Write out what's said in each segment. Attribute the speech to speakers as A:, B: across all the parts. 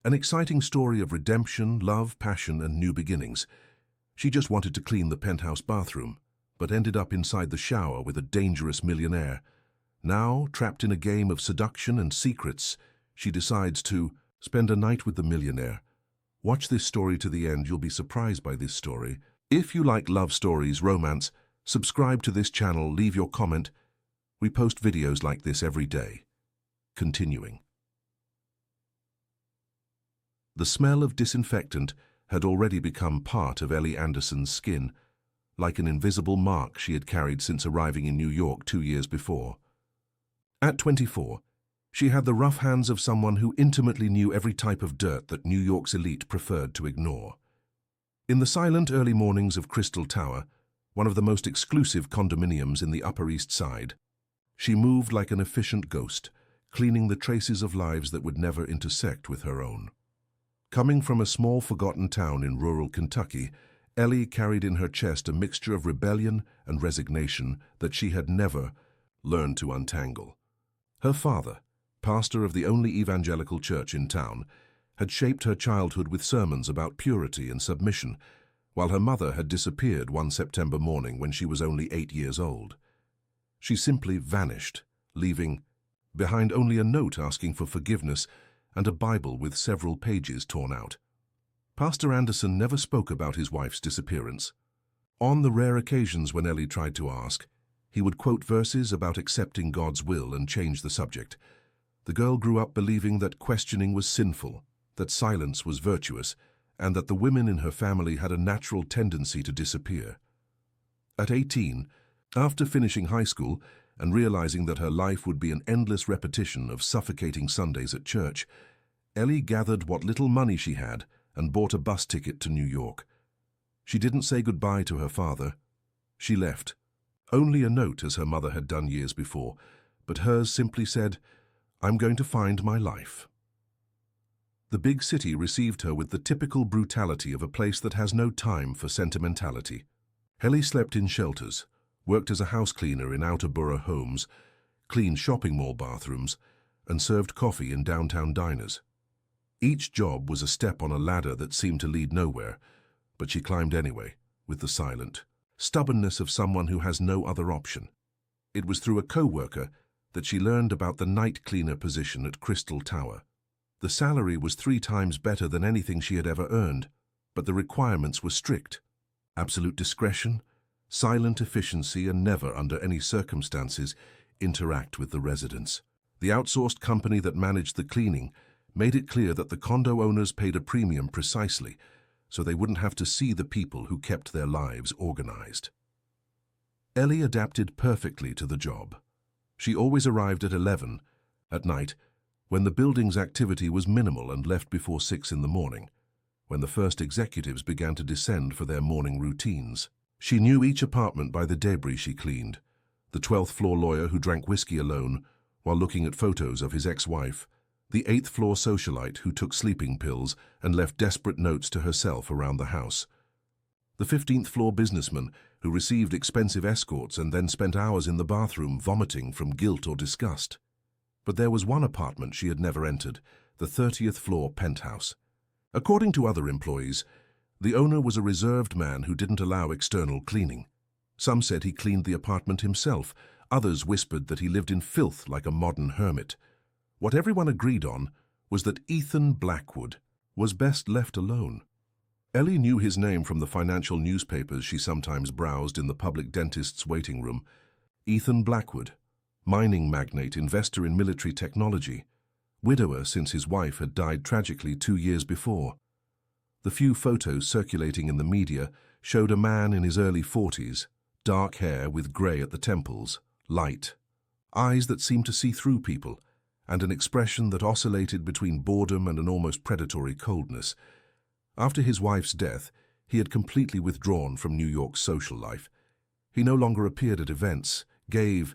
A: An exciting story of redemption, love, passion, and new beginnings. She just wanted to clean the penthouse bathroom, but ended up inside the shower with a dangerous millionaire. Now, trapped in a game of seduction and secrets, she decides to spend a night with the millionaire. Watch this story to the end. You'll be surprised by this story. If you like love stories, romance, subscribe to this channel, leave your comment. We post videos like this every day. Continuing. The smell of disinfectant had already become part of Ellie Anderson's skin, like an invisible mark she had carried since arriving in New York 2 years before. At 24, she had the rough hands of someone who intimately knew every type of dirt that New York's elite preferred to ignore. In the silent early mornings of Crystal Tower, one of the most exclusive condominiums in the Upper East Side, she moved like an efficient ghost, cleaning the traces of lives that would never intersect with her own. Coming from a small forgotten town in rural Kentucky, Ellie carried in her chest a mixture of rebellion and resignation that she had never learned to untangle. Her father, pastor of the only evangelical church in town, had shaped her childhood with sermons about purity and submission, while her mother had disappeared one September morning when she was only 8 years old. She simply vanished, leaving behind only a note asking for forgiveness and a Bible with several pages torn out. Pastor Anderson never spoke about his wife's disappearance. On the rare occasions when Ellie tried to ask, he would quote verses about accepting God's will and change the subject. The girl grew up believing that questioning was sinful, that silence was virtuous, and that the women in her family had a natural tendency to disappear. At 18, after finishing high school and realizing that her life would be an endless repetition of suffocating Sundays at church, Ellie gathered what little money she had and bought a bus ticket to New York. She didn't say goodbye to her father. She left. Only a note, as her mother had done years before, but hers simply said, "I'm going to find my life." The big city received her with the typical brutality of a place that has no time for sentimentality. Ellie slept in shelters, worked as a house cleaner in outer borough homes, cleaned shopping mall bathrooms, and served coffee in downtown diners. Each job was a step on a ladder that seemed to lead nowhere, but she climbed anyway, with the silent stubbornness of someone who has no other option. It was through a co-worker that she learned about the night cleaner position at Crystal Tower. The salary was 3 times better than anything she had ever earned, but the requirements were strict. Absolute discretion, silent efficiency, and never, under any circumstances, interact with the residents. The outsourced company that managed the cleaning made it clear that the condo owners paid a premium precisely so they wouldn't have to see the people who kept their lives organized. Ellie adapted perfectly to the job. She always arrived at 11 at night, when the building's activity was minimal, and left before 6 in the morning, when the first executives began to descend for their morning routines. She knew each apartment by the debris she cleaned, the 12th floor lawyer who drank whiskey alone while looking at photos of his ex-wife, the 8th floor socialite who took sleeping pills and left desperate notes to herself around the house, the 15th floor businessman who received expensive escorts and then spent hours in the bathroom vomiting from guilt or disgust. But there was one apartment she had never entered, the 30th floor penthouse. According to other employees, the owner was a reserved man who didn't allow external cleaning. Some said he cleaned the apartment himself. Others whispered that he lived in filth like a modern hermit. What everyone agreed on was that Ethan Blackwood was best left alone. Ellie knew his name from the financial newspapers she sometimes browsed in the public dentist's waiting room. Ethan Blackwood, mining magnate, investor in military technology, widower since his wife had died tragically 2 years before. The few photos circulating in the media showed a man in his early 40s, dark hair with grey at the temples, light, eyes that seemed to see through people, and an expression that oscillated between boredom and an almost predatory coldness. After his wife's death, he had completely withdrawn from New York's social life. He no longer appeared at events, gave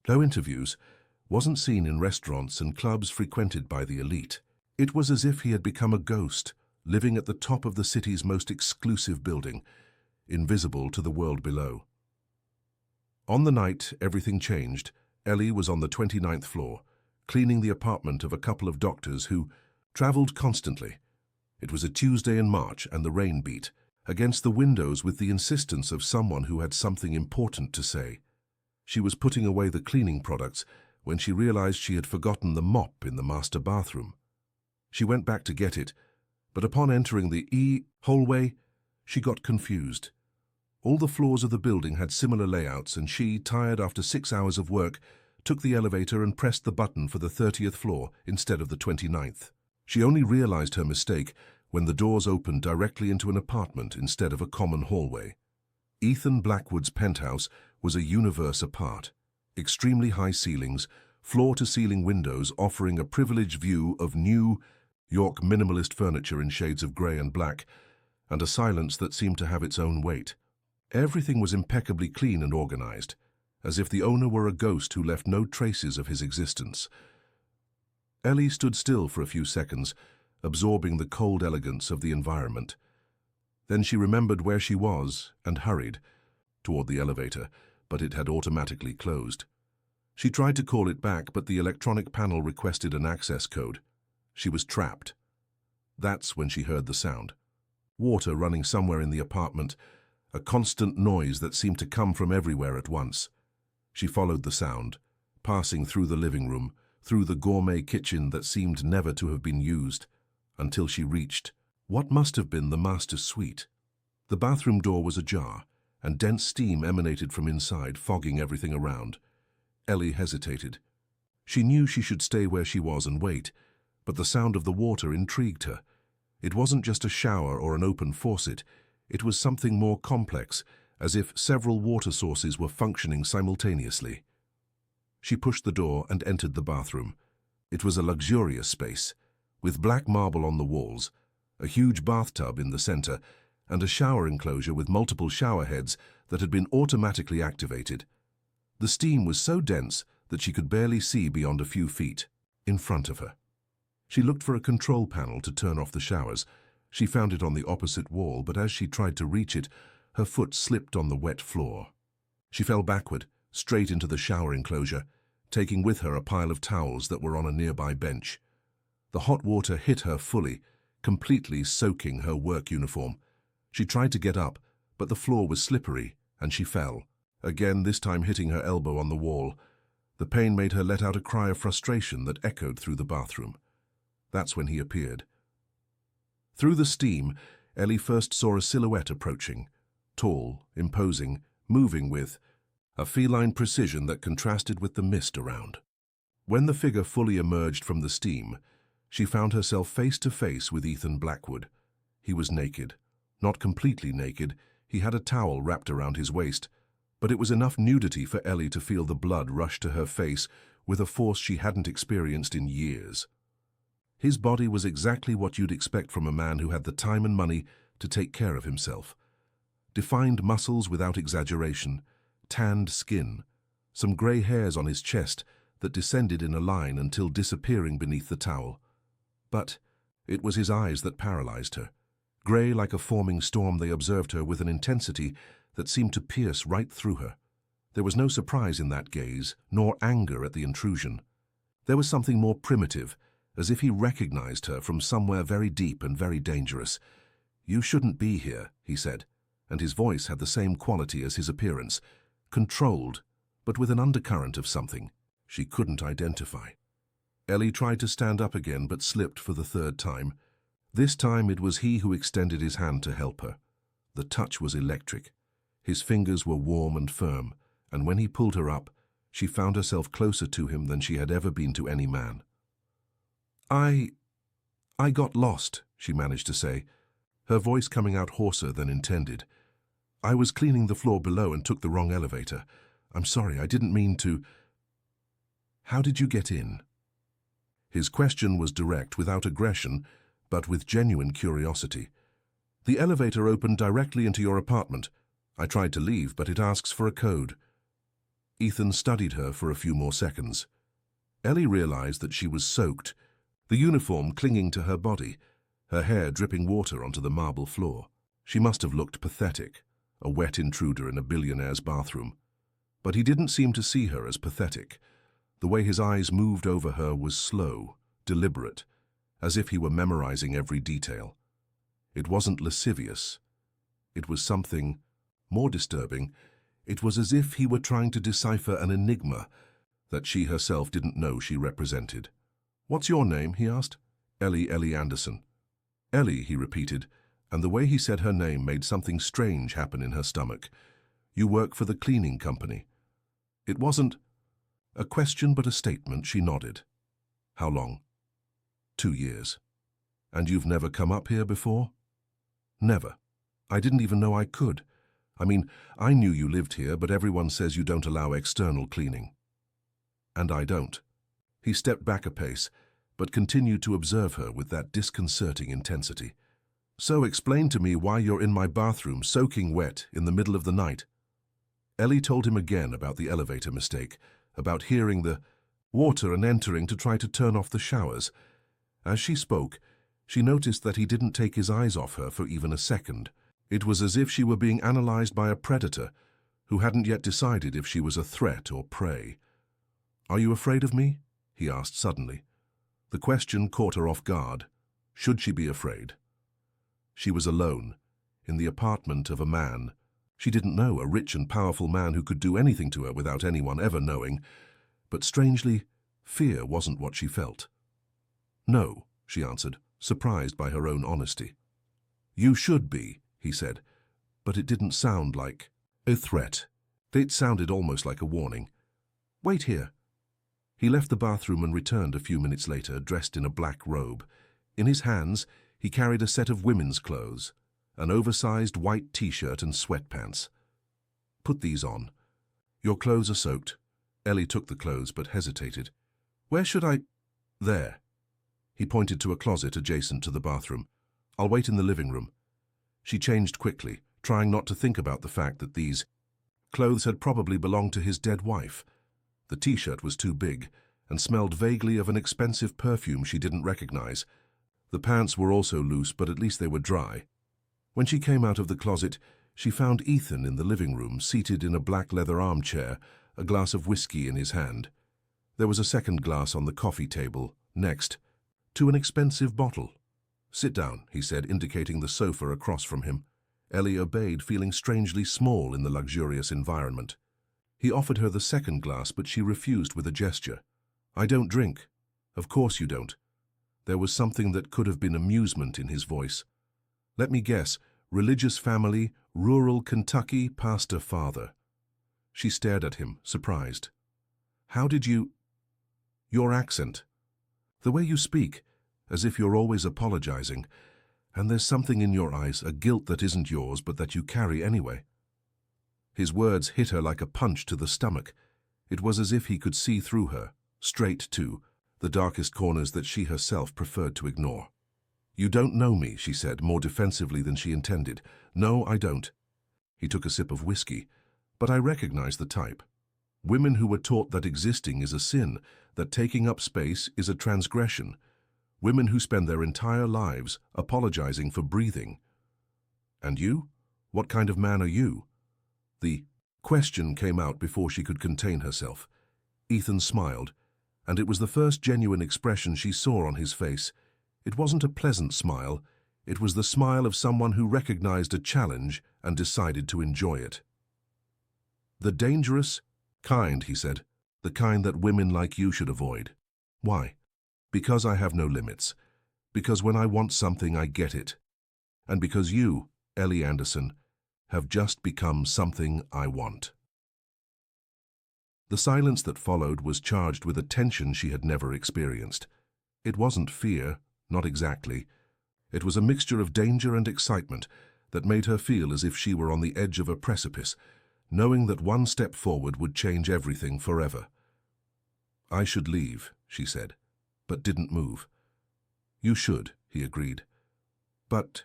A: no interviews, wasn't seen in restaurants and clubs frequented by the elite. It was as if he had become a ghost, living at the top of the city's most exclusive building, invisible to the world below. On the night everything changed, Ellie was on the 29th floor, cleaning the apartment of a couple of doctors who Travelled constantly. It was a Tuesday in March and the rain beat against the windows with the insistence of someone who had something important to say. She was putting away the cleaning products when she realized she had forgotten the mop in the master bathroom. She went back to get it, but upon entering the hallway, she got confused. All the floors of the building had similar layouts, and she, tired after 6 hours of work, took the elevator and pressed the button for the 30th floor instead of the 29th. She only realized her mistake when the doors opened directly into an apartment instead of a common hallway. Ethan Blackwood's penthouse was a universe apart. Extremely high ceilings, floor-to-ceiling windows offering a privileged view of New York minimalist furniture in shades of grey and black, and a silence that seemed to have its own weight. Everything was impeccably clean and organized, as if the owner were a ghost who left no traces of his existence. Ellie stood still for a few seconds, absorbing the cold elegance of the environment. Then she remembered where she was and hurried toward the elevator, but it had automatically closed. She tried to call it back, but the electronic panel requested an access code. She was trapped. That's when she heard the sound. Water running somewhere in the apartment, a constant noise that seemed to come from everywhere at once. She followed the sound, passing through the living room, through the gourmet kitchen that seemed never to have been used, until she reached what must have been the master's suite. The bathroom door was ajar, and dense steam emanated from inside, fogging everything around. Ellie hesitated. She knew she should stay where she was and wait, but the sound of the water intrigued her. It wasn't just a shower or an open faucet. It was something more complex, as if several water sources were functioning simultaneously. She pushed the door and entered the bathroom. It was a luxurious space, with black marble on the walls, a huge bathtub in the center, and a shower enclosure with multiple shower heads that had been automatically activated. The steam was so dense that she could barely see beyond a few feet in front of her. She looked for a control panel to turn off the showers. She found it on the opposite wall, but as she tried to reach it, her foot slipped on the wet floor. She fell backward, straight into the shower enclosure, taking with her a pile of towels that were on a nearby bench. The hot water hit her fully, completely soaking her work uniform. She tried to get up, but the floor was slippery, and she fell, again this time hitting her elbow on the wall. The pain made her let out a cry of frustration that echoed through the bathroom. That's when he appeared. Through the steam, Ellie first saw a silhouette approaching, tall, imposing, moving with a feline precision that contrasted with the mist around. When the figure fully emerged from the steam, she found herself face to face with Ethan Blackwood. He was naked. Not completely naked, he had a towel wrapped around his waist, but it was enough nudity for Ellie to feel the blood rush to her face with a force she hadn't experienced in years. His body was exactly what you'd expect from a man who had the time and money to take care of himself. Defined muscles without exaggeration, tanned skin, some grey hairs on his chest that descended in a line until disappearing beneath the towel. But it was his eyes that paralyzed her. Grey like a forming storm, they observed her with an intensity that seemed to pierce right through her. There was no surprise in that gaze, nor anger at the intrusion. There was something more primitive, as if he recognized her from somewhere very deep and very dangerous. "You shouldn't be here," he said, and his voice had the same quality as his appearance, controlled, but with an undercurrent of something she couldn't identify. Ellie tried to stand up again, but slipped for the third time. This time it was he who extended his hand to help her. The touch was electric. His fingers were warm and firm, and when he pulled her up, she found herself closer to him than she had ever been to any man. I got lost," she managed to say, her voice coming out hoarser than intended. "I was cleaning the floor below and took the wrong elevator. I'm sorry, I didn't mean to." "How did you get in?" His question was direct, without aggression, but with genuine curiosity. "The elevator opened directly into your apartment. I tried to leave, but it asks for a code." Ethan studied her for a few more seconds. Ellie realized that she was soaked, the uniform clinging to her body, her hair dripping water onto the marble floor. She must have looked pathetic, a wet intruder in a billionaire's bathroom. But he didn't seem to see her as pathetic. The way his eyes moved over her was slow, deliberate, as if he were memorizing every detail. It wasn't lascivious. It was something more disturbing. It was as if he were trying to decipher an enigma that she herself didn't know she represented. "What's your name?" he asked. Ellie Anderson." "Ellie," he repeated, and the way he said her name made something strange happen in her stomach. "You work for the cleaning company." It wasn't a question but a statement. She nodded. "How long?" 2 years. "And you've never come up here before?" "Never. I didn't even know I could. I mean, I knew you lived here, but everyone says you don't allow external cleaning." "And I don't." He stepped back a pace, but continued to observe her with that disconcerting intensity. "So explain to me why you're in my bathroom soaking wet in the middle of the night." Ellie told him again about the elevator mistake, about hearing the water and entering to try to turn off the showers. As she spoke, she noticed that he didn't take his eyes off her for even a second. It was as if she were being analyzed by a predator who hadn't yet decided if she was a threat or prey. "Are you afraid of me?" he asked suddenly. The question caught her off guard. Should she be afraid? She was alone, in the apartment of a man. She didn't know, a rich and powerful man who could do anything to her without anyone ever knowing. But strangely, fear wasn't what she felt. "No," she answered, surprised by her own honesty. "You should be," he said, but it didn't sound like a threat. It sounded almost like a warning. "Wait here." He left the bathroom and returned a few minutes later, dressed in a black robe. In his hands, he carried a set of women's clothes, an oversized white t-shirt and sweatpants. "Put these on. Your clothes are soaked." Ellie took the clothes but hesitated. "Where should I—" "There." He pointed to a closet adjacent to the bathroom. "I'll wait in the living room." She changed quickly, trying not to think about the fact that these clothes had probably belonged to his dead wife. The t-shirt was too big and smelled vaguely of an expensive perfume she didn't recognize. The pants were also loose, but at least they were dry. When she came out of the closet, she found Ethan in the living room, seated in a black leather armchair, a glass of whiskey in his hand. There was a second glass on the coffee table, next to an expensive bottle. "Sit down," he said, indicating the sofa across from him. Ellie obeyed, feeling strangely small in the luxurious environment. He offered her the second glass, but she refused with a gesture. "I don't drink." "Of course you don't." There was something that could have been amusement in his voice. "Let me guess, religious family, rural Kentucky, pastor father." She stared at him, surprised. "How did you—" "Your accent. The way you speak, as if you're always apologizing. And there's something in your eyes, a guilt that isn't yours but that you carry anyway." His words hit her like a punch to the stomach. It was as if he could see through her, straight to the darkest corners that she herself preferred to ignore. "You don't know me," she said, more defensively than she intended. "No, I don't." He took a sip of whiskey. "But I recognize the type. Women who were taught that existing is a sin, that taking up space is a transgression. Women who spend their entire lives apologizing for breathing. And you? What kind of man are you?" The question came out before she could contain herself. Ethan smiled, and it was the first genuine expression she saw on his face. It wasn't a pleasant smile. It was the smile of someone who recognized a challenge and decided to enjoy it. "The dangerous kind," he said. "The kind that women like you should avoid." "Why?" "Because I have no limits. Because when I want something, I get it. And because you, Ellie Anderson, have just become something I want." The silence that followed was charged with a tension she had never experienced. It wasn't fear, not exactly. It was a mixture of danger and excitement that made her feel as if she were on the edge of a precipice, knowing that one step forward would change everything forever. "I should leave," she said, but didn't move. "You should," he agreed. "But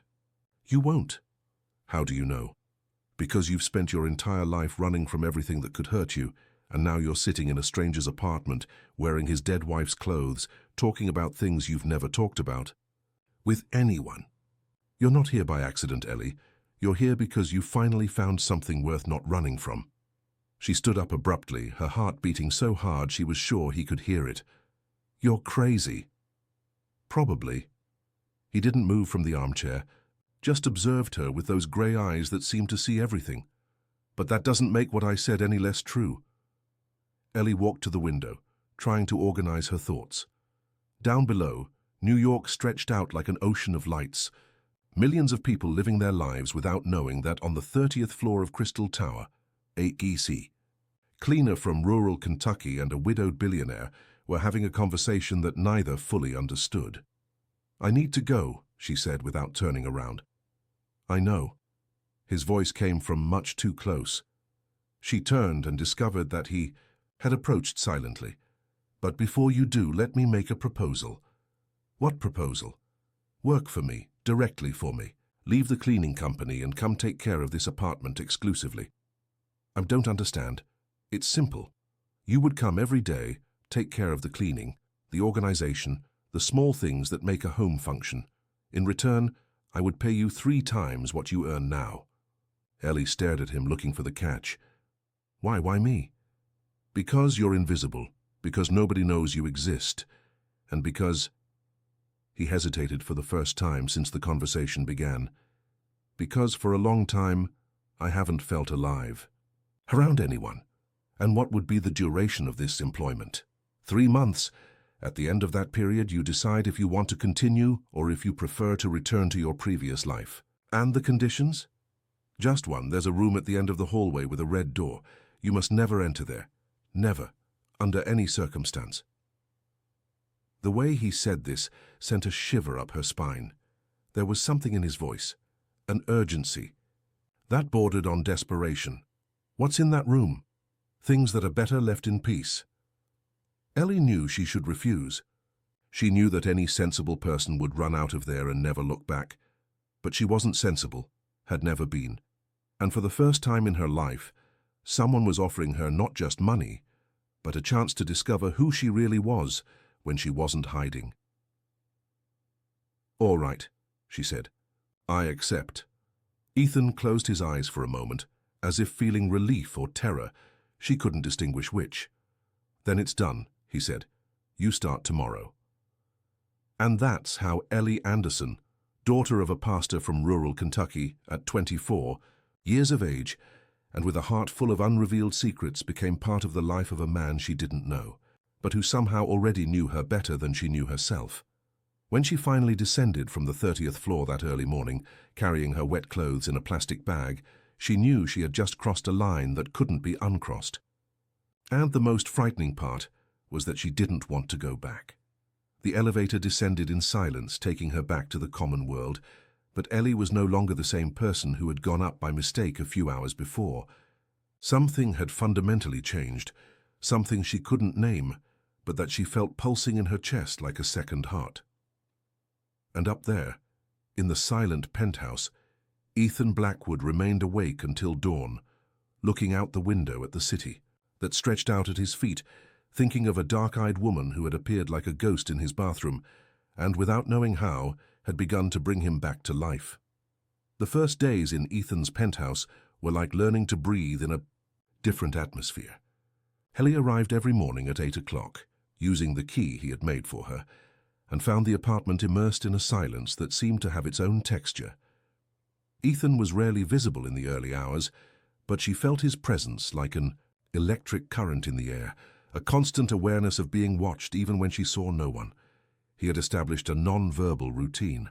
A: you won't." "How do you know?" "Because you've spent your entire life running from everything that could hurt you, and now you're sitting in a stranger's apartment, wearing his dead wife's clothes, talking about things you've never talked about. With anyone. You're not here by accident, Ellie. You're here because you finally found something worth not running from." She stood up abruptly, her heart beating so hard she was sure he could hear it. "You're crazy." Probably. He didn't move from the armchair, just observed her with those grey eyes that seemed to see everything. But that doesn't make what I said any less true. Ellie walked to the window, trying to organize her thoughts. Down below, New York stretched out like an ocean of lights. Millions of people living their lives without knowing that on the 30th floor of Crystal Tower, a GC cleaner from rural Kentucky and a widowed billionaire were having a conversation that neither fully understood. "I need to go," she said without turning around. "I know." His voice came from much too close. She turned and discovered that he had approached silently. "But before you do, let me make a proposal." "What proposal?" "Work for me, directly for me. Leave the cleaning company and come take care of this apartment exclusively." "I don't understand." "It's simple. You would come every day, take care of the cleaning, the organization, the small things that make a home function. In return, I would pay you 3 times what you earn now." Ellie stared at him, looking for the catch. Why me?" "Because you're invisible, because nobody knows you exist, and because—" He hesitated for the first time since the conversation began. "Because for a long time, I haven't felt alive. Around anyone. And what would be the duration of this employment? 3 months. At the end of that period, you decide if you want to continue or if you prefer to return to your previous life. And the conditions? Just one. There's a room at the end of the hallway with a red door. You must never enter there. Never. Under any circumstance." The way he said this sent a shiver up her spine. There was something in his voice, an urgency. That bordered on desperation. What's in that room? Things that are better left in peace. Ellie knew she should refuse. She knew that any sensible person would run out of there and never look back. But she wasn't sensible, had never been. And for the first time in her life, someone was offering her not just money, but a chance to discover who she really was when she wasn't hiding. "All right," she said. "I accept." Ethan closed his eyes for a moment, as if feeling relief or terror. She couldn't distinguish which. "Then it's done," he said. "You start tomorrow." And that's how Ellie Anderson, daughter of a pastor from rural Kentucky at 24 years of age, and with a heart full of unrevealed secrets, became part of the life of a man she didn't know, but who somehow already knew her better than she knew herself. When she finally descended from the 30th floor that early morning, carrying her wet clothes in a plastic bag, she knew she had just crossed a line that couldn't be uncrossed. And the most frightening part was that she didn't want to go back. The elevator descended in silence, taking her back to the common world, but Ellie was no longer the same person who had gone up by mistake a few hours before. Something had fundamentally changed, something she couldn't name, but that she felt pulsing in her chest like a second heart. And up there, in the silent penthouse, Ethan Blackwood remained awake until dawn, looking out the window at the city that stretched out at his feet, thinking of a dark-eyed woman who had appeared like a ghost in his bathroom and, without knowing how, had begun to bring him back to life. The first days in Ethan's penthouse were like learning to breathe in a different atmosphere. Ellie arrived every morning at 8 o'clock, using the key he had made for her, and found the apartment immersed in a silence that seemed to have its own texture. Ethan was rarely visible in the early hours, but she felt his presence like an electric current in the air, a constant awareness of being watched even when she saw no one. He had established a non-verbal routine.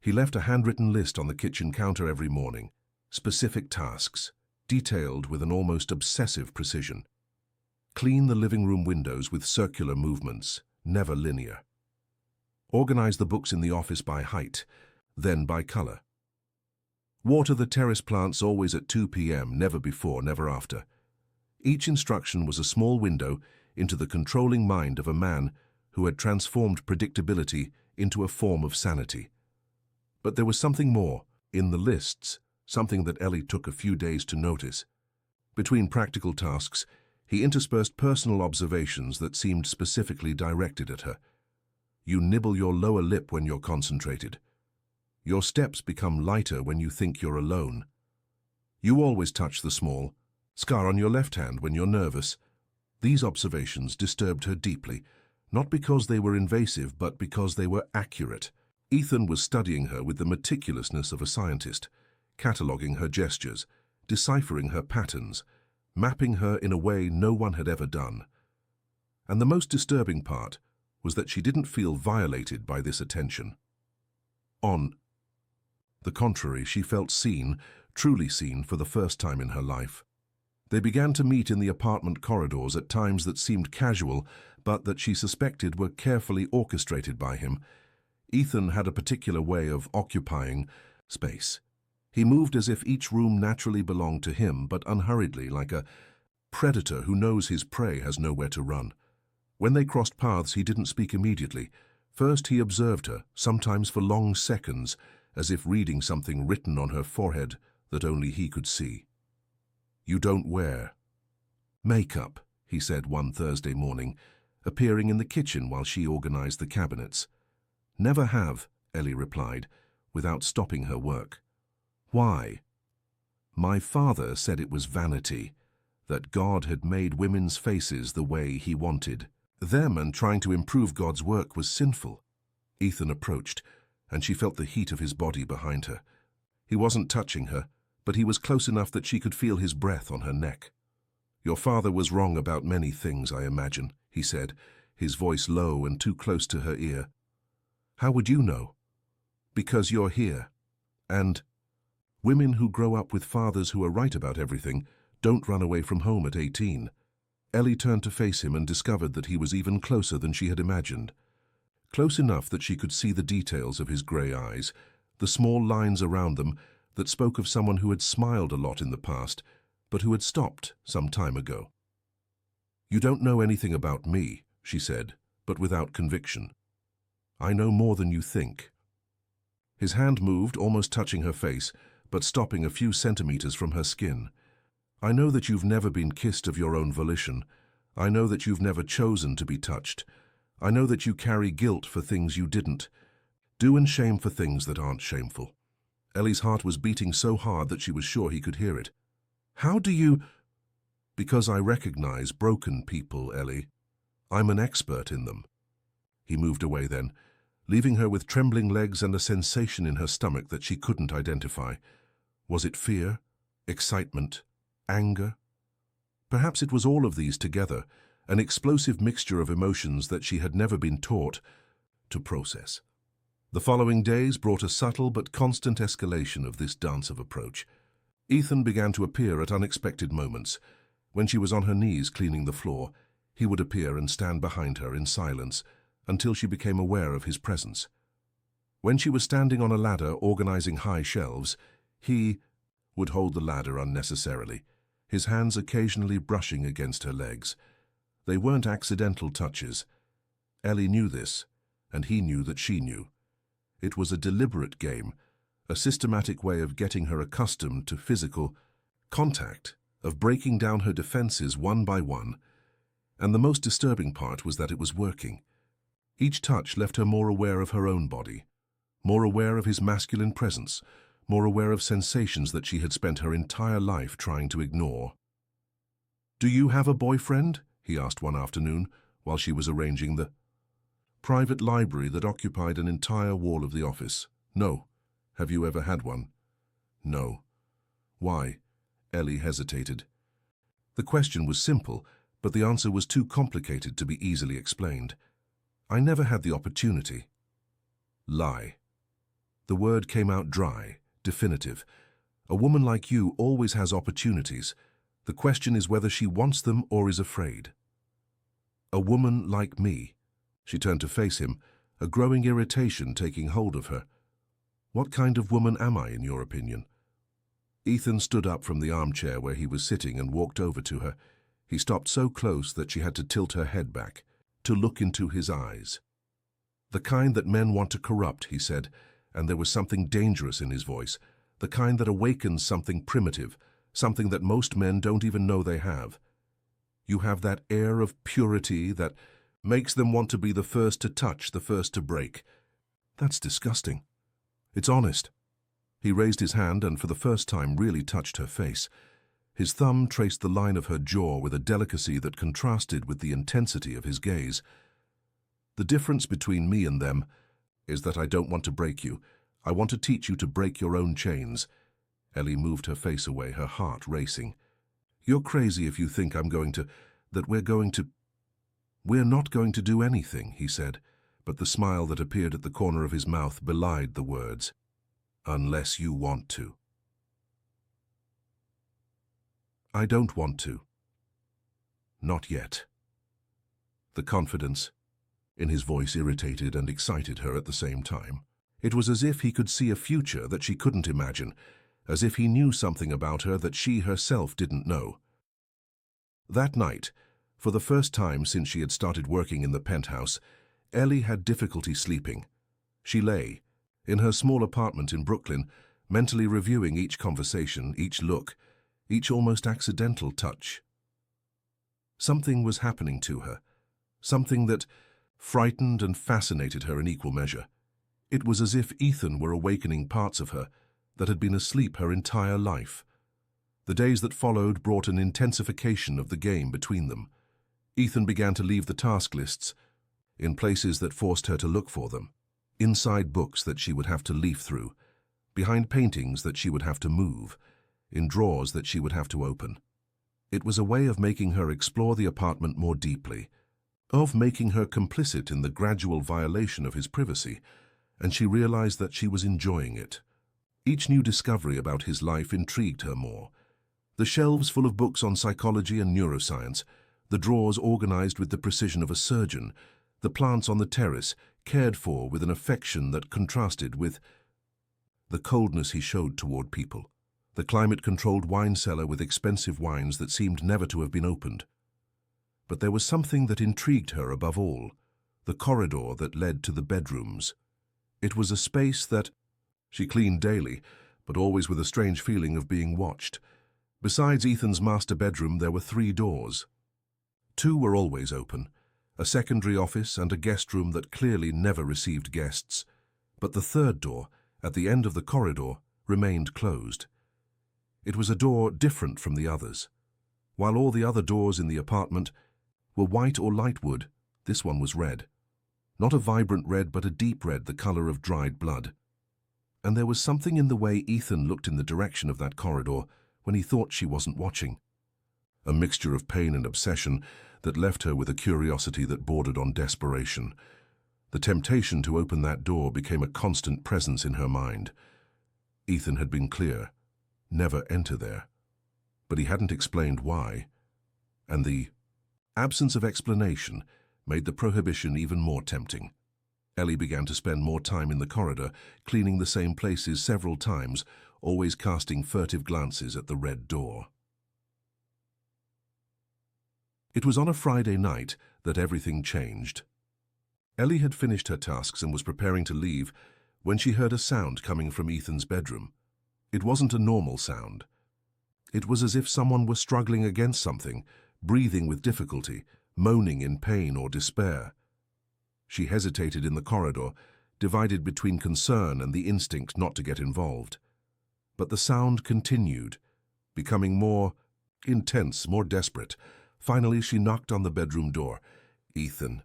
A: He left a handwritten list on the kitchen counter every morning, specific tasks, detailed with an almost obsessive precision. Clean the living room windows with circular movements, never linear. Organize the books in the office by height, then by color. Water the terrace plants always at 2 p.m., never before, never after. Each instruction was a small window into the controlling mind of a man who had transformed predictability into a form of sanity. But there was something more in the lists, something that Ellie took a few days to notice. Between practical tasks, he interspersed personal observations that seemed specifically directed at her. You nibble your lower lip when you're concentrated. Your steps become lighter when you think you're alone. You always touch the small scar on your left hand when you're nervous. These observations disturbed her deeply, Not because they were invasive, but because they were accurate. Ethan was studying her with the meticulousness of a scientist, cataloguing her gestures, deciphering her patterns, mapping her in a way no one had ever done. And the most disturbing part was that she didn't feel violated by this attention. On the contrary, she felt seen, truly seen, for the first time in her life. They began to meet in the apartment corridors at times that seemed casual, but that she suspected were carefully orchestrated by him. Ethan had a particular way of occupying space. He moved as if each room naturally belonged to him, but unhurriedly, like a predator who knows his prey has nowhere to run. When they crossed paths, he didn't speak immediately. First he observed her, sometimes for long seconds, as if reading something written on her forehead that only he could see. "You don't wear makeup," he said one Thursday morning, appearing in the kitchen while she organized the cabinets. "Never have," Ellie replied, without stopping her work. "Why?" "My father said it was vanity, that God had made women's faces the way he wanted them, and trying to improve God's work was sinful." Ethan approached, and she felt the heat of his body behind her. He wasn't touching her, but he was close enough that she could feel his breath on her neck. "Your father was wrong about many things, I imagine," he said, his voice low and too close to her ear. "How would you know?" "Because you're here. And women who grow up with fathers who are right about everything don't run away from home at 18. Ellie turned to face him and discovered that he was even closer than she had imagined. Close enough that she could see the details of his grey eyes, the small lines around them that spoke of someone who had smiled a lot in the past, but who had stopped some time ago. "You don't know anything about me," she said, but without conviction. "I know more than you think." His hand moved, almost touching her face, but stopping a few centimeters from her skin. "I know that you've never been kissed of your own volition. I know that you've never chosen to be touched. I know that you carry guilt for things you didn't do and shame for things that aren't shameful." Ellie's heart was beating so hard that she was sure he could hear it. "How do you—" "Because I recognize broken people, Ellie. I'm an expert in them." He moved away then, leaving her with trembling legs and a sensation in her stomach that she couldn't identify. Was it fear, excitement, anger? Perhaps it was all of these together, an explosive mixture of emotions that she had never been taught to process. The following days brought a subtle but constant escalation of this dance of approach. Ethan began to appear at unexpected moments. When she was on her knees cleaning the floor, he would appear and stand behind her in silence until she became aware of his presence. When she was standing on a ladder organizing high shelves, he would hold the ladder unnecessarily, his hands occasionally brushing against her legs. They weren't accidental touches. Ellie knew this, and he knew that she knew. It was a deliberate game, a systematic way of getting her accustomed to physical contact, of breaking down her defenses one by one. And the most disturbing part was that it was working. Each touch left her more aware of her own body, more aware of his masculine presence, more aware of sensations that she had spent her entire life trying to ignore. "Do you have a boyfriend?" he asked one afternoon while she was arranging the private library that occupied an entire wall of the office. "No. Have you ever had one?" "No." "Why?" Ellie hesitated. The question was simple, but the answer was too complicated to be easily explained. "I never had the opportunity." "Lie." The word came out dry, definitive. "A woman like you always has opportunities. The question is whether she wants them or is afraid." "A woman like me." She turned to face him, a growing irritation taking hold of her. "What kind of woman am I, in your opinion?" Ethan stood up from the armchair where he was sitting and walked over to her. He stopped so close that she had to tilt her head back, to look into his eyes. "The kind that men want to corrupt," he said, and there was something dangerous in his voice. "The kind that awakens something primitive, something that most men don't even know they have. You have that air of purity that makes them want to be the first to touch, the first to break. That's disgusting. It's honest." He raised his hand and for the first time really touched her face. His thumb traced the line of her jaw with a delicacy that contrasted with the intensity of his gaze. The difference between me and them is that I don't want to break you. I want to teach you to break your own chains. Ellie moved her face away, her heart racing. You're crazy if you think We're not going to do anything, he said, but the smile that appeared at the corner of his mouth belied the words. Unless you want to. I don't want to. Not yet. The confidence in his voice irritated and excited her at the same time. It was as if he could see a future that she couldn't imagine, as if he knew something about her that she herself didn't know. That night, for the first time since she had started working in the penthouse, Ellie had difficulty sleeping. She lay, in her small apartment in Brooklyn, mentally reviewing each conversation, each look, each almost accidental touch. Something was happening to her, something that frightened and fascinated her in equal measure. It was as if Ethan were awakening parts of her that had been asleep her entire life. The days that followed brought an intensification of the game between them. Ethan began to leave the task lists in places that forced her to look for them, inside books that she would have to leaf through, behind paintings that she would have to move, in drawers that she would have to open. It was a way of making her explore the apartment more deeply, of making her complicit in the gradual violation of his privacy, and she realized that she was enjoying it. Each new discovery about his life intrigued her more. The shelves full of books on psychology and neuroscience, the drawers organized with the precision of a surgeon, the plants on the terrace cared for with an affection that contrasted with the coldness he showed toward people, the climate-controlled wine cellar with expensive wines that seemed never to have been opened. But there was something that intrigued her above all, the corridor that led to the bedrooms. It was a space that she cleaned daily, but always with a strange feeling of being watched. Besides Ethan's master bedroom, there were 3 doors. 2 were always open, a secondary office and a guest room that clearly never received guests. But the 3rd door, at the end of the corridor, remained closed. It was a door different from the others. While all the other doors in the apartment were white or light wood, this one was red. Not a vibrant red, but a deep red, the color of dried blood. And there was something in the way Ethan looked in the direction of that corridor when he thought she wasn't watching. A mixture of pain and obsession that left her with a curiosity that bordered on desperation. The temptation to open that door became a constant presence in her mind. Ethan had been clear, never enter there. But he hadn't explained why. And the absence of explanation made the prohibition even more tempting. Ellie began to spend more time in the corridor, cleaning the same places several times, always casting furtive glances at the red door. It was on a Friday night that everything changed. Ellie had finished her tasks and was preparing to leave when she heard a sound coming from Ethan's bedroom. It wasn't a normal sound. It was as if someone were struggling against something, breathing with difficulty, moaning in pain or despair. She hesitated in the corridor, divided between concern and the instinct not to get involved. But the sound continued, becoming more intense, more desperate. Finally, she knocked on the bedroom door. "Ethan,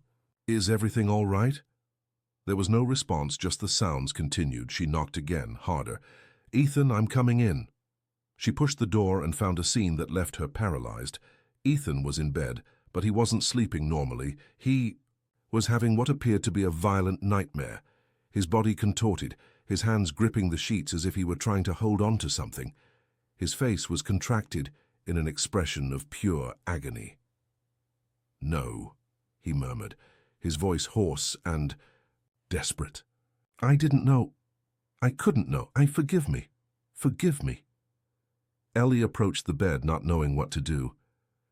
A: is everything all right?" There was no response, just the sounds continued. She knocked again, harder. "Ethan, I'm coming in." She pushed the door and found a scene that left her paralyzed. Ethan was in bed, but he wasn't sleeping normally. He was having what appeared to be a violent nightmare. His body contorted, his hands gripping the sheets as if he were trying to hold on to something. His face was contracted in an expression of pure agony. "No," he murmured, his voice hoarse and desperate. "I didn't know. I couldn't know. Forgive me. Forgive me." Ellie approached the bed, not knowing what to do.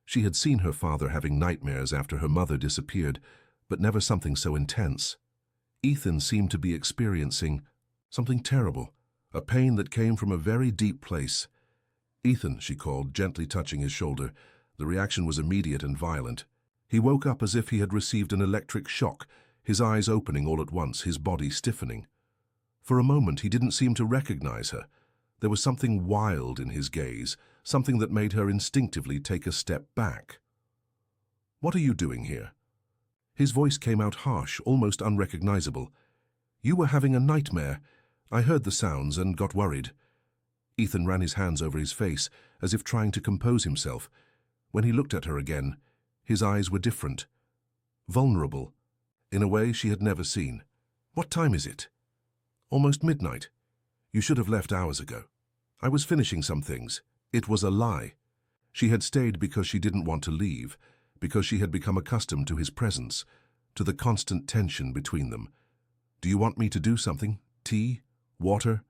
A: She had seen her father having nightmares after her mother disappeared, but never something so intense. Ethan seemed to be experiencing something terrible, a pain that came from a very deep place. "Ethan," she called, gently touching his shoulder. The reaction was immediate and violent. He woke up as if he had received an electric shock, his eyes opening all at once, his body stiffening. For a moment he didn't seem to recognize her. There was something wild in his gaze, something that made her instinctively take a step back. "What are you doing here?" His voice came out harsh, almost unrecognizable. "You were having a nightmare. I heard the sounds and got worried." Ethan ran his hands over his face, as if trying to compose himself. When he looked at her again, his eyes were different. Vulnerable, in a way she had never seen. "What time is it?" "Almost midnight. You should have left hours ago." "I was finishing some things." It was a lie. She had stayed because she didn't want to leave, because she had become accustomed to his presence, to the constant tension between them. "Do you want me to do something? Tea? Water?"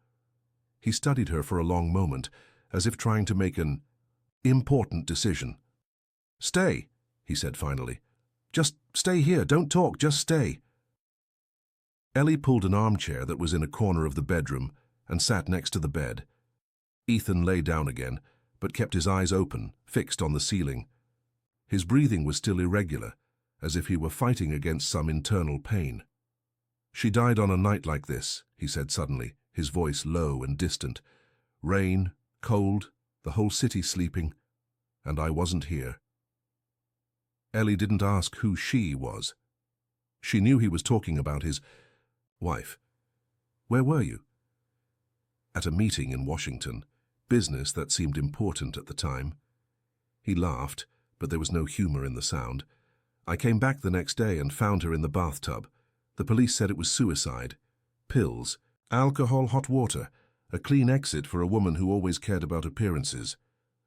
A: He studied her for a long moment, as if trying to make an important decision. "Stay," he said finally. "Just stay here. Don't talk. Just stay." Ellie pulled an armchair that was in a corner of the bedroom and sat next to the bed. Ethan lay down again, but kept his eyes open, fixed on the ceiling. His breathing was still irregular, as if he were fighting against some internal pain. "She died on a night like this," he said suddenly, his voice low and distant. "Rain, cold, the whole city sleeping, and I wasn't here." Ellie didn't ask who she was. She knew he was talking about his wife. "Where were you?" "At a meeting in Washington, business that seemed important at the time." He laughed, but there was no humor in the sound. "I came back the next day and found her in the bathtub. The police said it was suicide. Pills, alcohol, hot water, a clean exit for a woman who always cared about appearances.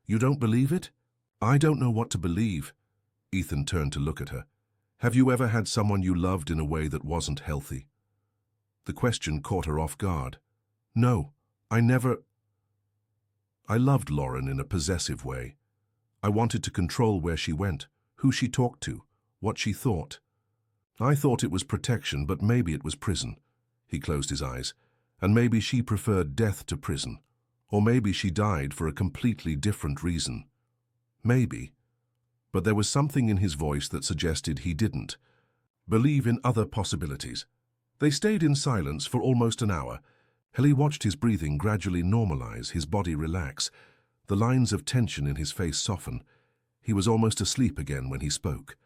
A: You don't believe it?" "I don't know what to believe." Ethan turned to look at her. "Have you ever had someone you loved in a way that wasn't healthy?" The question caught her off guard. "No, I never." "I loved Lauren in a possessive way. I wanted to control where she went, who she talked to, what she thought. I thought it was protection, but maybe it was prison." He closed his eyes. "And maybe she preferred death to prison. Or maybe she died for a completely different reason. Maybe." But there was something in his voice that suggested he didn't believe in other possibilities. They stayed in silence for almost an hour. Ellie watched his breathing gradually normalize, his body relax, the lines of tension in his face soften. He was almost asleep again when he spoke.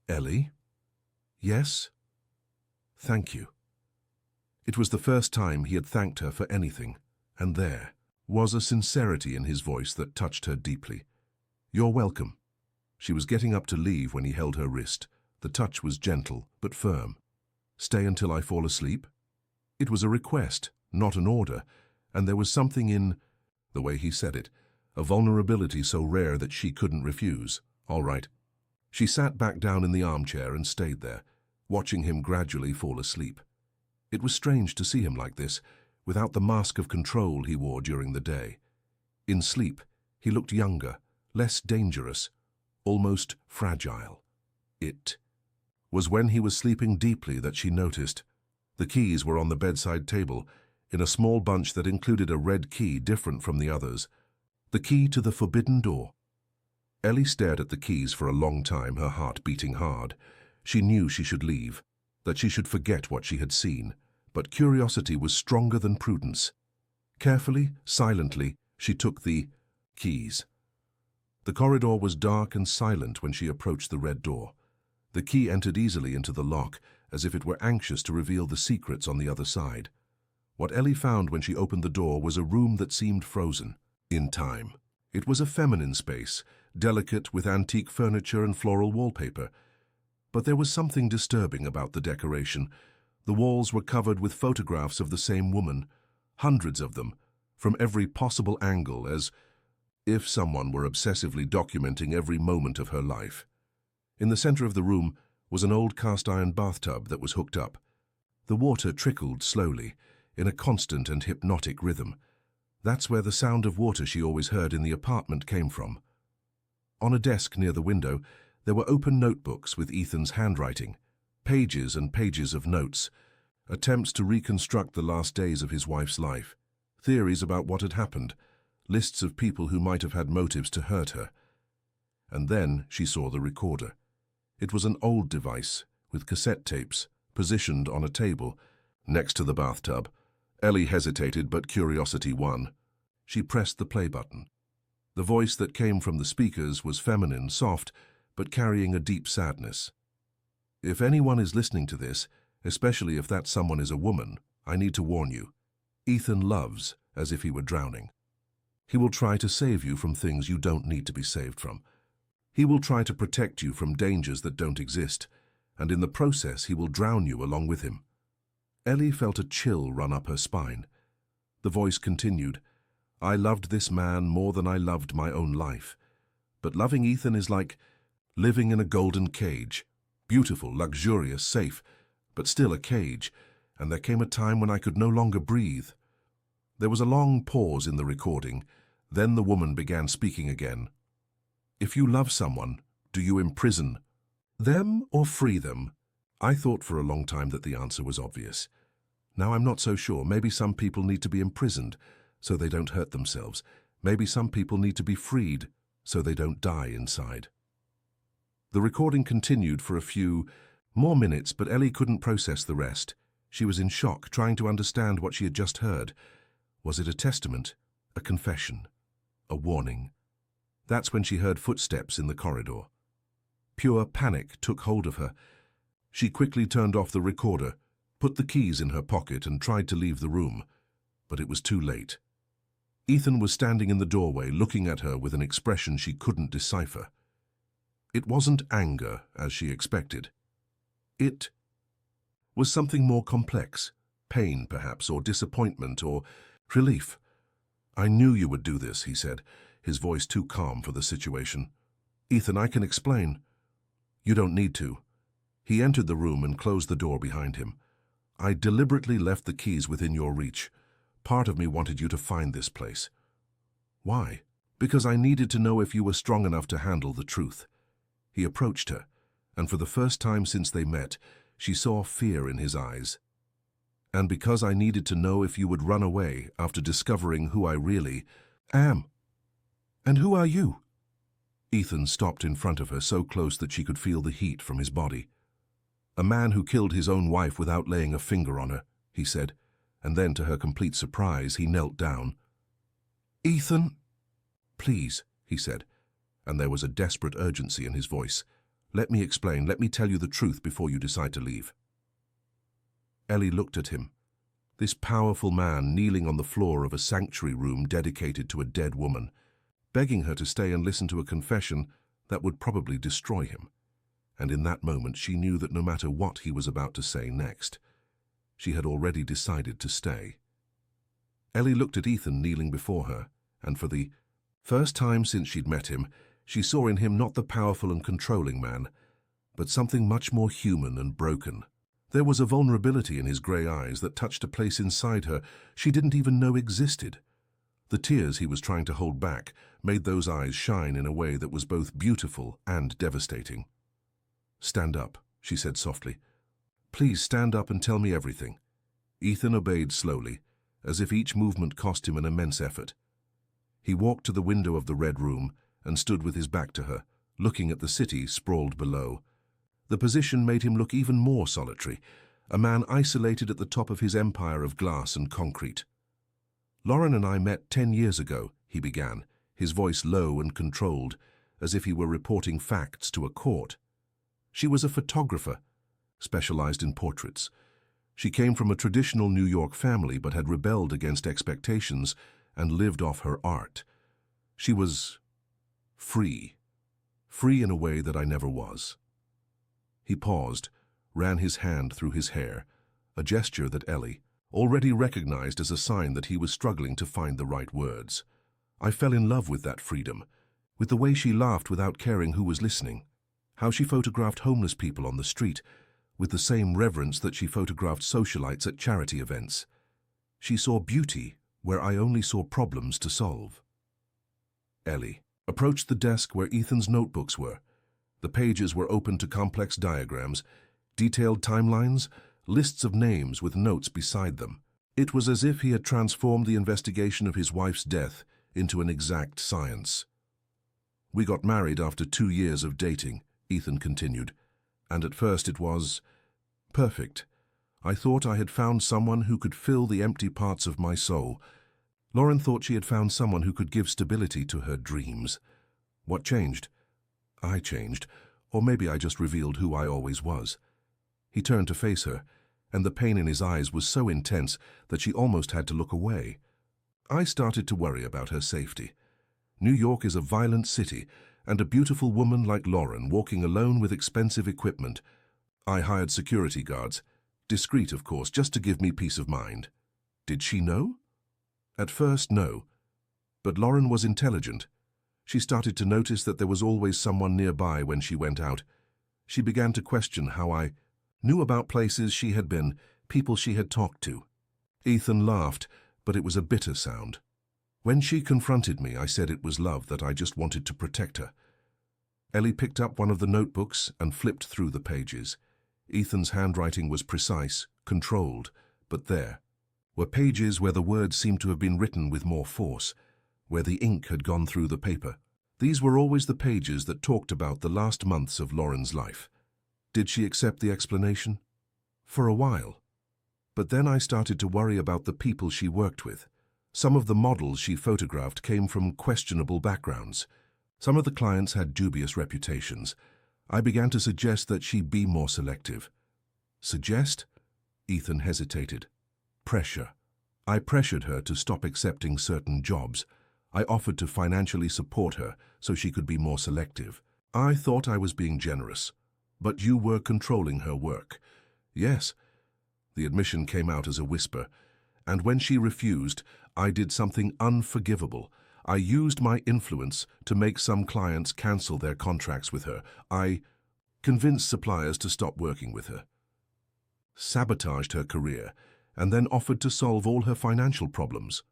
A: "Ellie?" "Yes?" "Thank you." It was the first time he had thanked her for anything, and there was a sincerity in his voice that touched her deeply. "You're welcome." She was getting up to leave when he held her wrist. The touch was gentle but firm. "Stay until I fall asleep?" It was a request, not an order, and there was something in the way he said it, a vulnerability so rare that she couldn't refuse. "All right." She sat back down in the armchair and stayed there, watching him gradually fall asleep. It was strange to see him like this, without the mask of control he wore during the day. In sleep, he looked younger, less dangerous, almost fragile. It was when he was sleeping deeply that she noticed. The keys were on the bedside table, in a small bunch that included a red key different from the others. The key to the forbidden door. Ellie stared at the keys for a long time, her heart beating hard. She knew she should leave, that she should forget what she had seen, but curiosity was stronger than prudence. Carefully, silently, she took the keys. The corridor was dark and silent when she approached the red door. The key entered easily into the lock, as if it were anxious to reveal the secrets on the other side. What Ellie found when she opened the door was a room that seemed frozen in time. It was a feminine space, delicate with antique furniture and floral wallpaper. But there was something disturbing about the decoration. The walls were covered with photographs of the same woman, hundreds of them, from every possible angle, as if someone were obsessively documenting every moment of her life. In the center of the room was an old cast-iron bathtub that was hooked up. The water trickled slowly, in a constant and hypnotic rhythm. That's where the sound of water she always heard in the apartment came from. On a desk near the window, there were open notebooks with Ethan's handwriting, pages and pages of notes, attempts to reconstruct the last days of his wife's life, theories about what had happened, lists of people who might have had motives to hurt her. And then she saw the recorder. It was an old device, with cassette tapes, positioned on a table, next to the bathtub. Ellie hesitated, but curiosity won. She pressed the play button. The voice that came from the speakers was feminine, soft, but carrying a deep sadness. If anyone is listening to this, especially if that someone is a woman, I need to warn you. Ethan loves as if he were drowning. He will try to save you from things you don't need to be saved from. He will try to protect you from dangers that don't exist, and in the process he will drown you along with him. Ellie felt a chill run up her spine. The voice continued, I loved this man more than I loved my own life. But loving Ethan is like living in a golden cage. Beautiful, luxurious, safe, but still a cage, and there came a time when I could no longer breathe. There was a long pause in the recording. Then the woman began speaking again. If you love someone, do you imprison them or free them? I thought for a long time that the answer was obvious. Now I'm not so sure. Maybe some people need to be imprisoned so they don't hurt themselves. Maybe some people need to be freed so they don't die inside. The recording continued for a few more minutes, but Ellie couldn't process the rest. She was in shock, trying to understand what she had just heard. Was it a testament, a confession, a warning? That's when she heard footsteps in the corridor. Pure panic took hold of her. She quickly turned off the recorder, put the keys in her pocket and tried to leave the room, but it was too late. Ethan was standing in the doorway, looking at her with an expression she couldn't decipher. It wasn't anger, as she expected. It was something more complex, pain perhaps, or disappointment, or relief. I knew you would do this, he said, his voice too calm for the situation. Ethan, I can explain. You don't need to. He entered the room and closed the door behind him. I deliberately left the keys within your reach. Part of me wanted you to find this place. Why? Because I needed to know if you were strong enough to handle the truth. He approached her, and for the first time since they met, she saw fear in his eyes. And because I needed to know if you would run away after discovering who I really am. And who are you? Ethan stopped in front of her, so close that she could feel the heat from his body. A man who killed his own wife without laying a finger on her, he said, and then to her complete surprise, he knelt down. Ethan? Please, he said, and there was a desperate urgency in his voice. Let me explain, let me tell you the truth before you decide to leave. Ellie looked at him. This powerful man kneeling on the floor of a sanctuary room dedicated to a dead woman, begging her to stay and listen to a confession that would probably destroy him. And in that moment she knew that no matter what he was about to say next, she had already decided to stay. Ellie looked at Ethan kneeling before her, and for the first time since she'd met him, she saw in him not the powerful and controlling man, but something much more human and broken. There was a vulnerability in his grey eyes that touched a place inside her she didn't even know existed. The tears he was trying to hold back made those eyes shine in a way that was both beautiful and devastating. Stand up, she said softly. Please stand up and tell me everything. Ethan obeyed slowly, as if each movement cost him an immense effort. He walked to the window of the red room and stood with his back to her, looking at the city sprawled below. The position made him look even more solitary, a man isolated at the top of his empire of glass and concrete. Lauren and I met 10 years ago, he began, his voice low and controlled, as if he were reporting facts to a court. She was a photographer, specialized in portraits. She came from a traditional New York family but had rebelled against expectations and lived off her art. She was free in a way that I never was. He paused, ran his hand through his hair, a gesture that Ellie already recognized as a sign that he was struggling to find the right words. I fell in love with that freedom, with the way she laughed without caring who was listening, how she photographed homeless people on the street, with the same reverence that she photographed socialites at charity events. She saw beauty where I only saw problems to solve. Ellie approached the desk where Ethan's notebooks were. The pages were open to complex diagrams, detailed timelines, lists of names with notes beside them. It was as if he had transformed the investigation of his wife's death into an exact science. We got married after 2 years of dating, Ethan continued, and at first it was perfect. I thought I had found someone who could fill the empty parts of my soul. Lauren thought she had found someone who could give stability to her dreams. What changed? I changed, or maybe I just revealed who I always was. He turned to face her, and the pain in his eyes was so intense that she almost had to look away. I started to worry about her safety. New York is a violent city, and a beautiful woman like Lauren walking alone with expensive equipment. I hired security guards, discreet of course, just to give me peace of mind. Did she know? At first, no. But Lauren was intelligent. She started to notice that there was always someone nearby when she went out. She began to question how I knew about places she had been, people she had talked to. Ethan laughed, but it was a bitter sound. When she confronted me, I said it was love, that I just wanted to protect her. Ellie picked up one of the notebooks and flipped through the pages. Ethan's handwriting was precise, controlled, but there were pages where the words seemed to have been written with more force, where the ink had gone through the paper. These were always the pages that talked about the last months of Lauren's life. Did she accept the explanation? For a while. But then I started to worry about the people she worked with. Some of the models she photographed came from questionable backgrounds. Some of the clients had dubious reputations. I began to suggest that she be more selective. Suggest? Ethan hesitated. Pressure. I pressured her to stop accepting certain jobs. I offered to financially support her so she could be more selective. I thought I was being generous. But you were controlling her work. Yes. The admission came out as a whisper. And when she refused, I did something unforgivable. I used my influence to make some clients cancel their contracts with her. I convinced suppliers to stop working with her, sabotaged her career, and then offered to solve all her financial problems.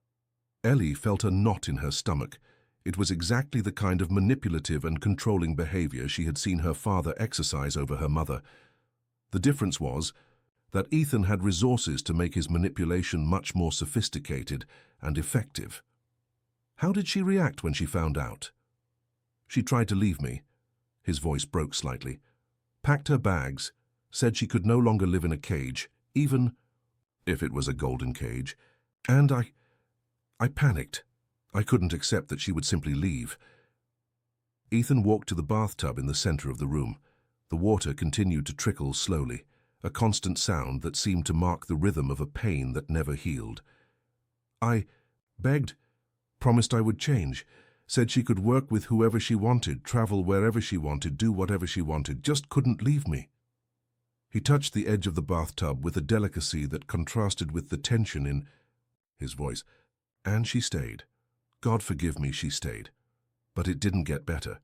A: Ellie felt a knot in her stomach. It was exactly the kind of manipulative and controlling behavior she had seen her father exercise over her mother. The difference was that Ethan had resources to make his manipulation much more sophisticated and effective. How did she react when she found out? She tried to leave me. His voice broke slightly. Packed her bags, said she could no longer live in a cage, even if it was a golden cage. And I panicked. I couldn't accept that she would simply leave. Ethan walked to the bathtub in the center of the room. The water continued to trickle slowly, a constant sound that seemed to mark the rhythm of a pain that never healed. I begged, promised I would change, said she could work with whoever she wanted, travel wherever she wanted, do whatever she wanted, just couldn't leave me. He touched the edge of the bathtub with a delicacy that contrasted with the tension in his voice. And she stayed. God forgive me, she stayed. But it didn't get better.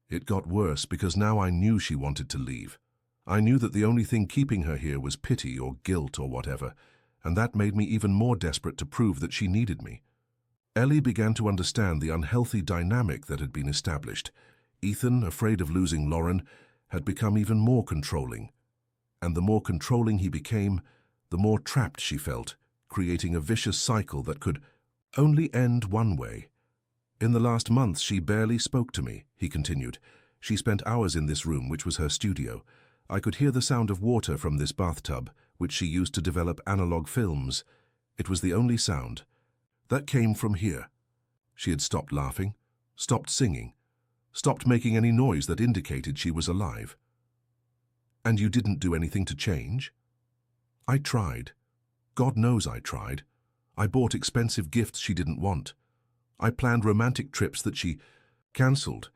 A: It got worse because now I knew she wanted to leave. I knew that the only thing keeping her here was pity or guilt or whatever, and that made me even more desperate to prove that she needed me. Ellie began to understand the unhealthy dynamic that had been established. Ethan, afraid of losing Lauren, had become even more controlling. And the more controlling he became, the more trapped she felt, creating a vicious cycle that could only end one way. In the last months, she barely spoke to me, he continued. She spent hours in this room, which was her studio. I could hear the sound of water from this bathtub, which she used to develop analog films. It was the only sound. That came from here. She had stopped laughing, stopped singing, stopped making any noise that indicated she was alive. And you didn't do anything to change? I tried. God knows I tried. I bought expensive gifts she didn't want. I planned romantic trips that she cancelled.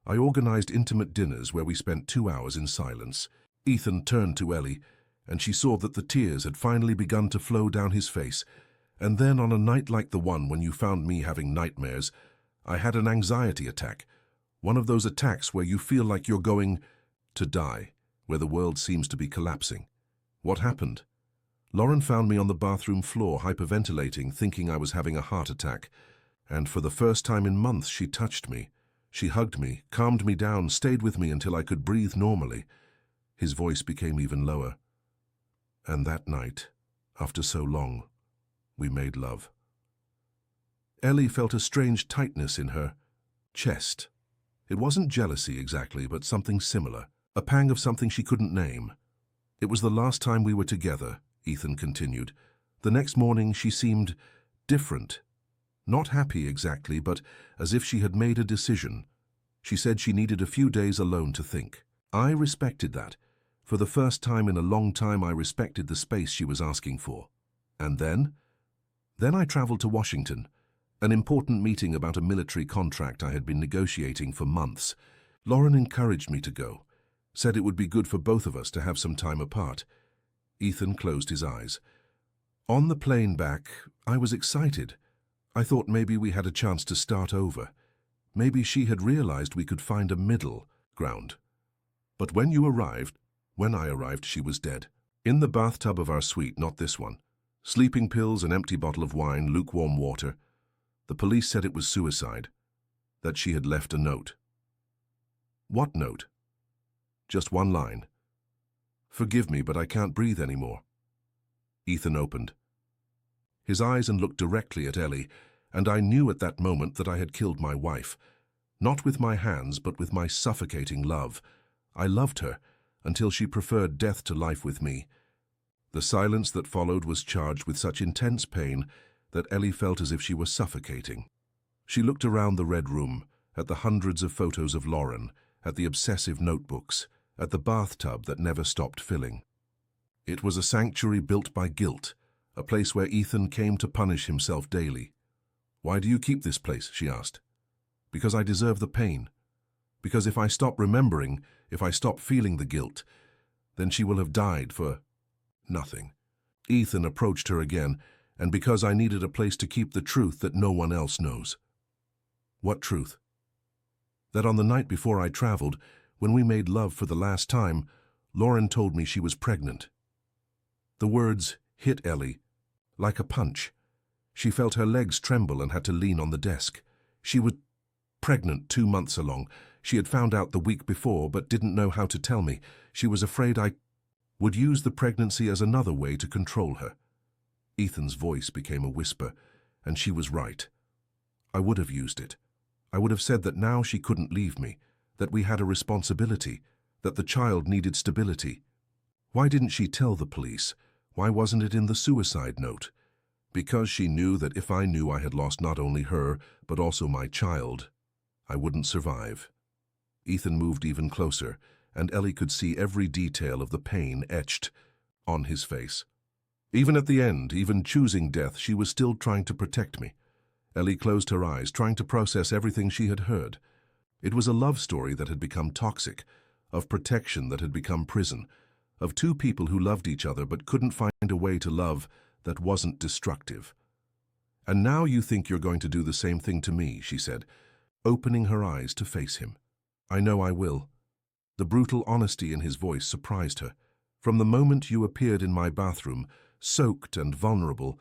A: I organized intimate dinners where we spent 2 hours in silence. Ethan turned to Ellie, and she saw that the tears had finally begun to flow down his face. And then on a night like the one when you found me having nightmares, I had an anxiety attack. One of those attacks where you feel like you're going to die, where the world seems to be collapsing. What happened? Lauren found me on the bathroom floor, hyperventilating, thinking I was having a heart attack. And for the first time in months, she touched me. She hugged me, calmed me down, stayed with me until I could breathe normally. His voice became even lower. And that night, after so long, we made love. Ellie felt a strange tightness in her chest. It wasn't jealousy exactly, but something similar. A pang of something she couldn't name. It was the last time we were together, Ethan continued. The next morning she seemed different. Not happy exactly, but as if she had made a decision. She said she needed a few days alone to think. I respected that. For the first time in a long time, I respected the space she was asking for. And then? Then I traveled to Washington, an important meeting about a military contract I had been negotiating for months. Lauren encouraged me to go, said it would be good for both of us to have some time apart. Ethan closed his eyes. On the plane back, I was excited. I thought maybe we had a chance to start over. Maybe she had realized we could find a middle ground. But when I arrived, she was dead. In the bathtub of our suite, not this one. Sleeping pills, an empty bottle of wine, lukewarm water. The police said it was suicide, that she had left a note. What note? Just one line. Forgive me, but I can't breathe anymore. Ethan opened his eyes and looked directly at Ellie, and I knew at that moment that I had killed my wife. Not with my hands, but with my suffocating love. I loved her until she preferred death to life with me. The silence that followed was charged with such intense pain that Ellie felt as if she were suffocating. She looked around the red room, at the hundreds of photos of Lauren, at the obsessive notebooks, at the bathtub that never stopped filling. It was a sanctuary built by guilt, a place where Ethan came to punish himself daily. "Why do you keep this place?" she asked. "Because I deserve the pain. Because if I stop remembering, if I stop feeling the guilt, then she will have died for nothing." Ethan approached her again, and because I needed a place to keep the truth that no one else knows. What truth? That on the night before I traveled, when we made love for the last time, Lauren told me she was pregnant. The words hit Ellie like a punch. She felt her legs tremble and had to lean on the desk. She was pregnant 2 months along. She had found out the week before but didn't know how to tell me. She was afraid I would use the pregnancy as another way to control her. Ethan's voice became a whisper, and she was right. I would have used it. I would have said that now she couldn't leave me, that we had a responsibility, that the child needed stability. Why didn't she tell the police? Why wasn't it in the suicide note? Because she knew that if I knew I had lost not only her, but also my child, I wouldn't survive. Ethan moved even closer, and Ellie could see every detail of the pain etched on his face. Even at the end, even choosing death, she was still trying to protect me. Ellie closed her eyes, trying to process everything she had heard. It was a love story that had become toxic, of protection that had become prison, of two people who loved each other but couldn't find a way to love that wasn't destructive. "And now you think you're going to do the same thing to me," she said, opening her eyes to face him. "I know I will." The brutal honesty in his voice surprised her. "From the moment you appeared in my bathroom, soaked and vulnerable,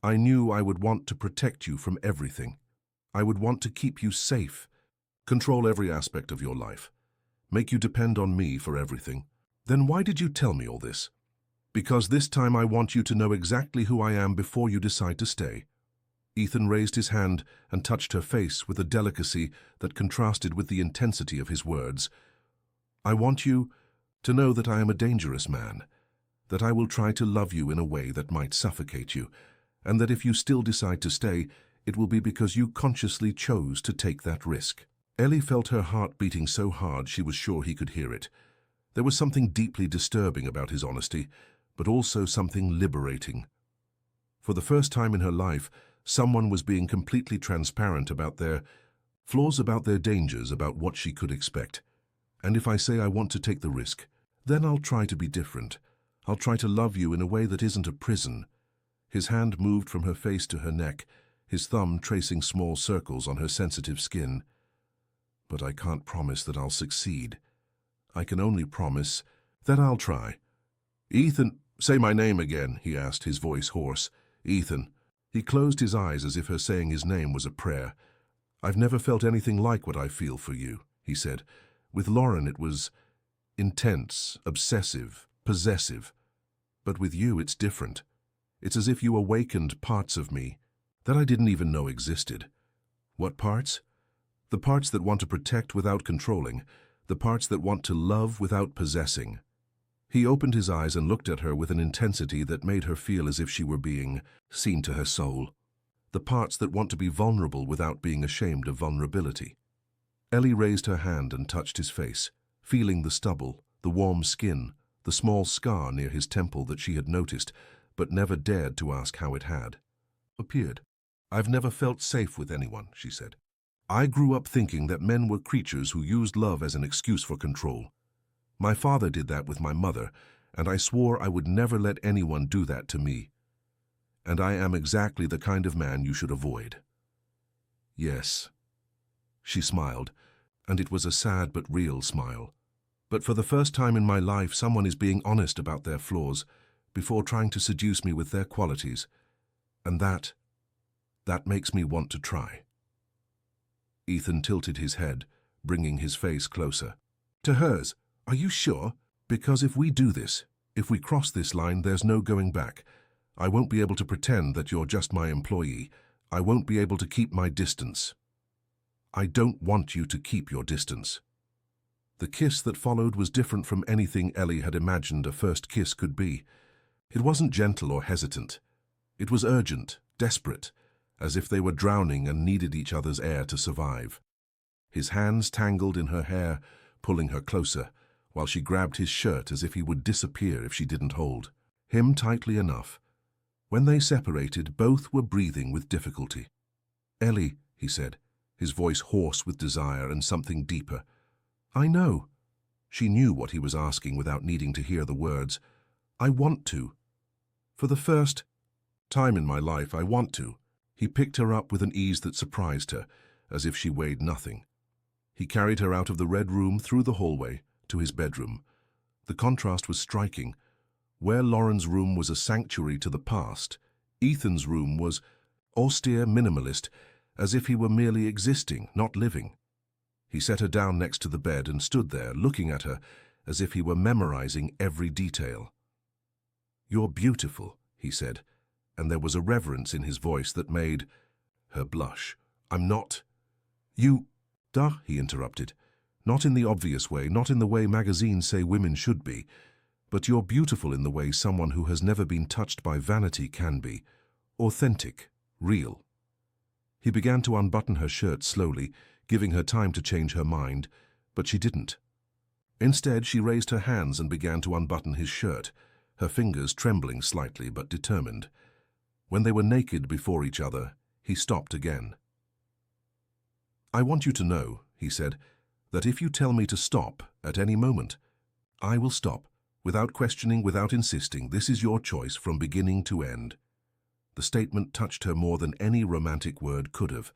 A: I knew I would want to protect you from everything. I would want to keep you safe, control every aspect of your life, make you depend on me for everything. Then why did you tell me all this?" "Because this time I want you to know exactly who I am before you decide to stay." Ethan raised his hand and touched her face with a delicacy that contrasted with the intensity of his words. "I want you to know that I am a dangerous man, that I will try to love you in a way that might suffocate you, and that if you still decide to stay, it will be because you consciously chose to take that risk." Ellie felt her heart beating so hard she was sure he could hear it. There was something deeply disturbing about his honesty, but also something liberating. For the first time in her life, someone was being completely transparent about their flaws, about their dangers, about what she could expect. "And if I say I want to take the risk, then I'll try to be different. I'll try to love you in a way that isn't a prison." His hand moved from her face to her neck, his thumb tracing small circles on her sensitive skin. "But I can't promise that I'll succeed. I can only promise that I'll try." "Ethan, say my name again," he asked, his voice hoarse. "Ethan." He closed his eyes as if her saying his name was a prayer. "I've never felt anything like what I feel for you," he said. "With Lauren it was intense, obsessive, possessive. But with you it's different. It's as if you awakened parts of me that I didn't even know existed." "What parts?" "The parts that want to protect without controlling, the parts that want to love without possessing." He opened his eyes and looked at her with an intensity that made her feel as if she were being seen to her soul. "The parts that want to be vulnerable without being ashamed of vulnerability." Ellie raised her hand and touched his face, feeling the stubble, the warm skin, the small scar near his temple that she had noticed, but never dared to ask how it had, appeared. "I've never felt safe with anyone," she said. "I grew up thinking that men were creatures who used love as an excuse for control. My father did that with my mother, and I swore I would never let anyone do that to me. And I am exactly the kind of man you should avoid." "Yes." She smiled, and it was a sad but real smile. "But for the first time in my life, someone is being honest about their flaws before trying to seduce me with their qualities. And that makes me want to try." Ethan tilted his head, bringing his face closer to hers. "Are you sure? Because if we do this, if we cross this line, there's no going back. I won't be able to pretend that you're just my employee. I won't be able to keep my distance." "I don't want you to keep your distance." The kiss that followed was different from anything Ellie had imagined a first kiss could be. It wasn't gentle or hesitant. It was urgent, desperate, as if they were drowning and needed each other's air to survive. His hands tangled in her hair, pulling her closer, while she grabbed his shirt as if he would disappear if she didn't hold him tightly enough. When they separated, both were breathing with difficulty. "Ellie," he said, his voice hoarse with desire and something deeper. "I know." She knew what he was asking without needing to hear the words. "I want to. For the first time in my life, I want to." He picked her up with an ease that surprised her, as if she weighed nothing. He carried her out of the red room through the hallway to his bedroom. The contrast was striking. Where Lauren's room was a sanctuary to the past, Ethan's room was austere, minimalist, as if he were merely existing, not living. He set her down next to the bed and stood there, looking at her as if he were memorizing every detail. "You're beautiful," he said, and there was a reverence in his voice that made her blush. "I'm not." "You—" "Duh," he interrupted. "Not in the obvious way, not in the way magazines say women should be, but you're beautiful in the way someone who has never been touched by vanity can be. Authentic, real." He began to unbutton her shirt slowly, giving her time to change her mind, but she didn't. Instead, she raised her hands and began to unbutton his shirt, her fingers trembling slightly but determined. When they were naked before each other, he stopped again. "I want you to know," he said, "that if you tell me to stop at any moment, I will stop, without questioning, without insisting. This is your choice from beginning to end." The statement touched her more than any romantic word could have.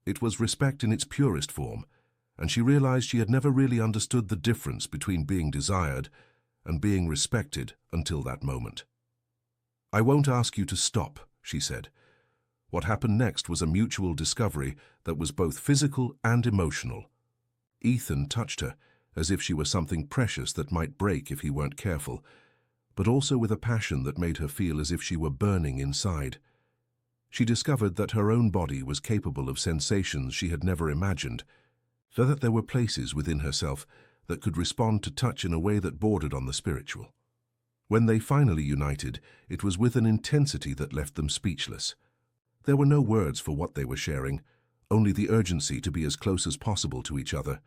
A: It was respect in its purest form, and she realized she had never really understood the difference between being desired and being respected until that moment. "I won't ask you to stop," she said. What happened next was a mutual discovery that was both physical and emotional. Ethan touched her, as if she were something precious that might break if he weren't careful, but also with a passion that made her feel as if she were burning inside. She discovered that her own body was capable of sensations she had never imagined, so that there were places within herself that could respond to touch in a way that bordered on the spiritual. When they finally united, it was with an intensity that left them speechless. There were no words for what they were sharing, only the urgency to be as close as possible to each other,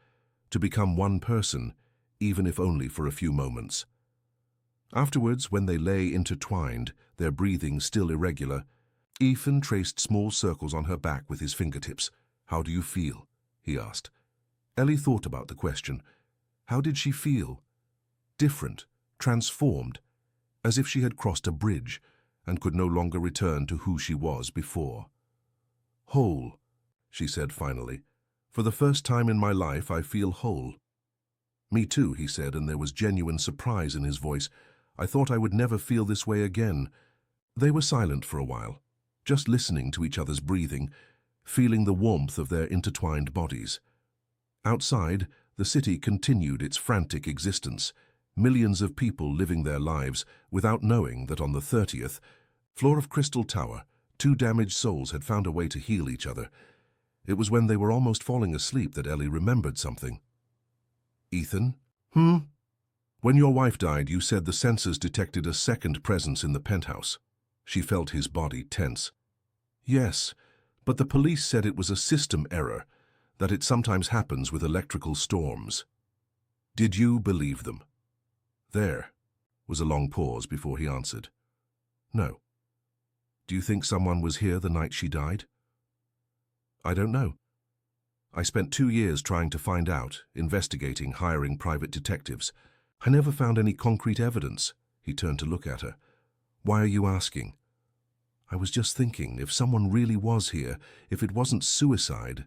A: to become one person, even if only for a few moments. Afterwards, when they lay intertwined, their breathing still irregular, Ethan traced small circles on her back with his fingertips. "How do you feel?" he asked. Ellie thought about the question. How did she feel? Different, transformed, as if she had crossed a bridge and could no longer return to who she was before. "Whole," she said finally. "For the first time in my life, I feel whole." "Me too," he said, and there was genuine surprise in his voice. "I thought I would never feel this way again." They were silent for a while, just listening to each other's breathing, feeling the warmth of their intertwined bodies. Outside, the city continued its frantic existence, millions of people living their lives without knowing that on the 30th floor of Crystal Tower, two damaged souls had found a way to heal each other. It was when they were almost falling asleep that Ellie remembered something. "Ethan?" "When your wife died, you said the sensors detected a second presence in the penthouse." She felt his body tense. "Yes, but the police said it was a system error, that it sometimes happens with electrical storms." "Did you believe them?" "There." Was a long pause before he answered. No. Do you think someone was here the night she died? I don't know. I spent 2 years trying to find out, investigating, hiring private detectives. I never found any concrete evidence. He turned to look at her. Why are you asking? I was just thinking, if someone really was here, if it wasn't suicide.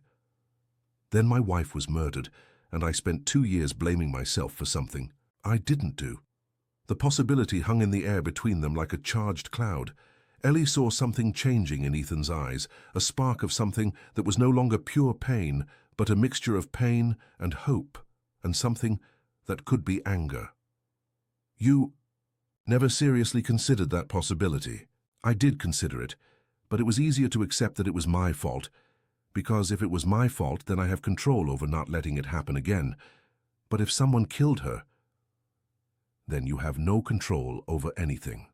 A: Then my wife was murdered, and I spent 2 years blaming myself for something I didn't do. The possibility hung in the air between them like a charged cloud. Ellie saw something changing in Ethan's eyes, a spark of something that was no longer pure pain, but a mixture of pain and hope, and something that could be anger. You never seriously considered that possibility. I did consider it, but it was easier to accept that it was my fault, because if it was my fault, then I have control over not letting it happen again. But if someone killed her, then you have no control over anything.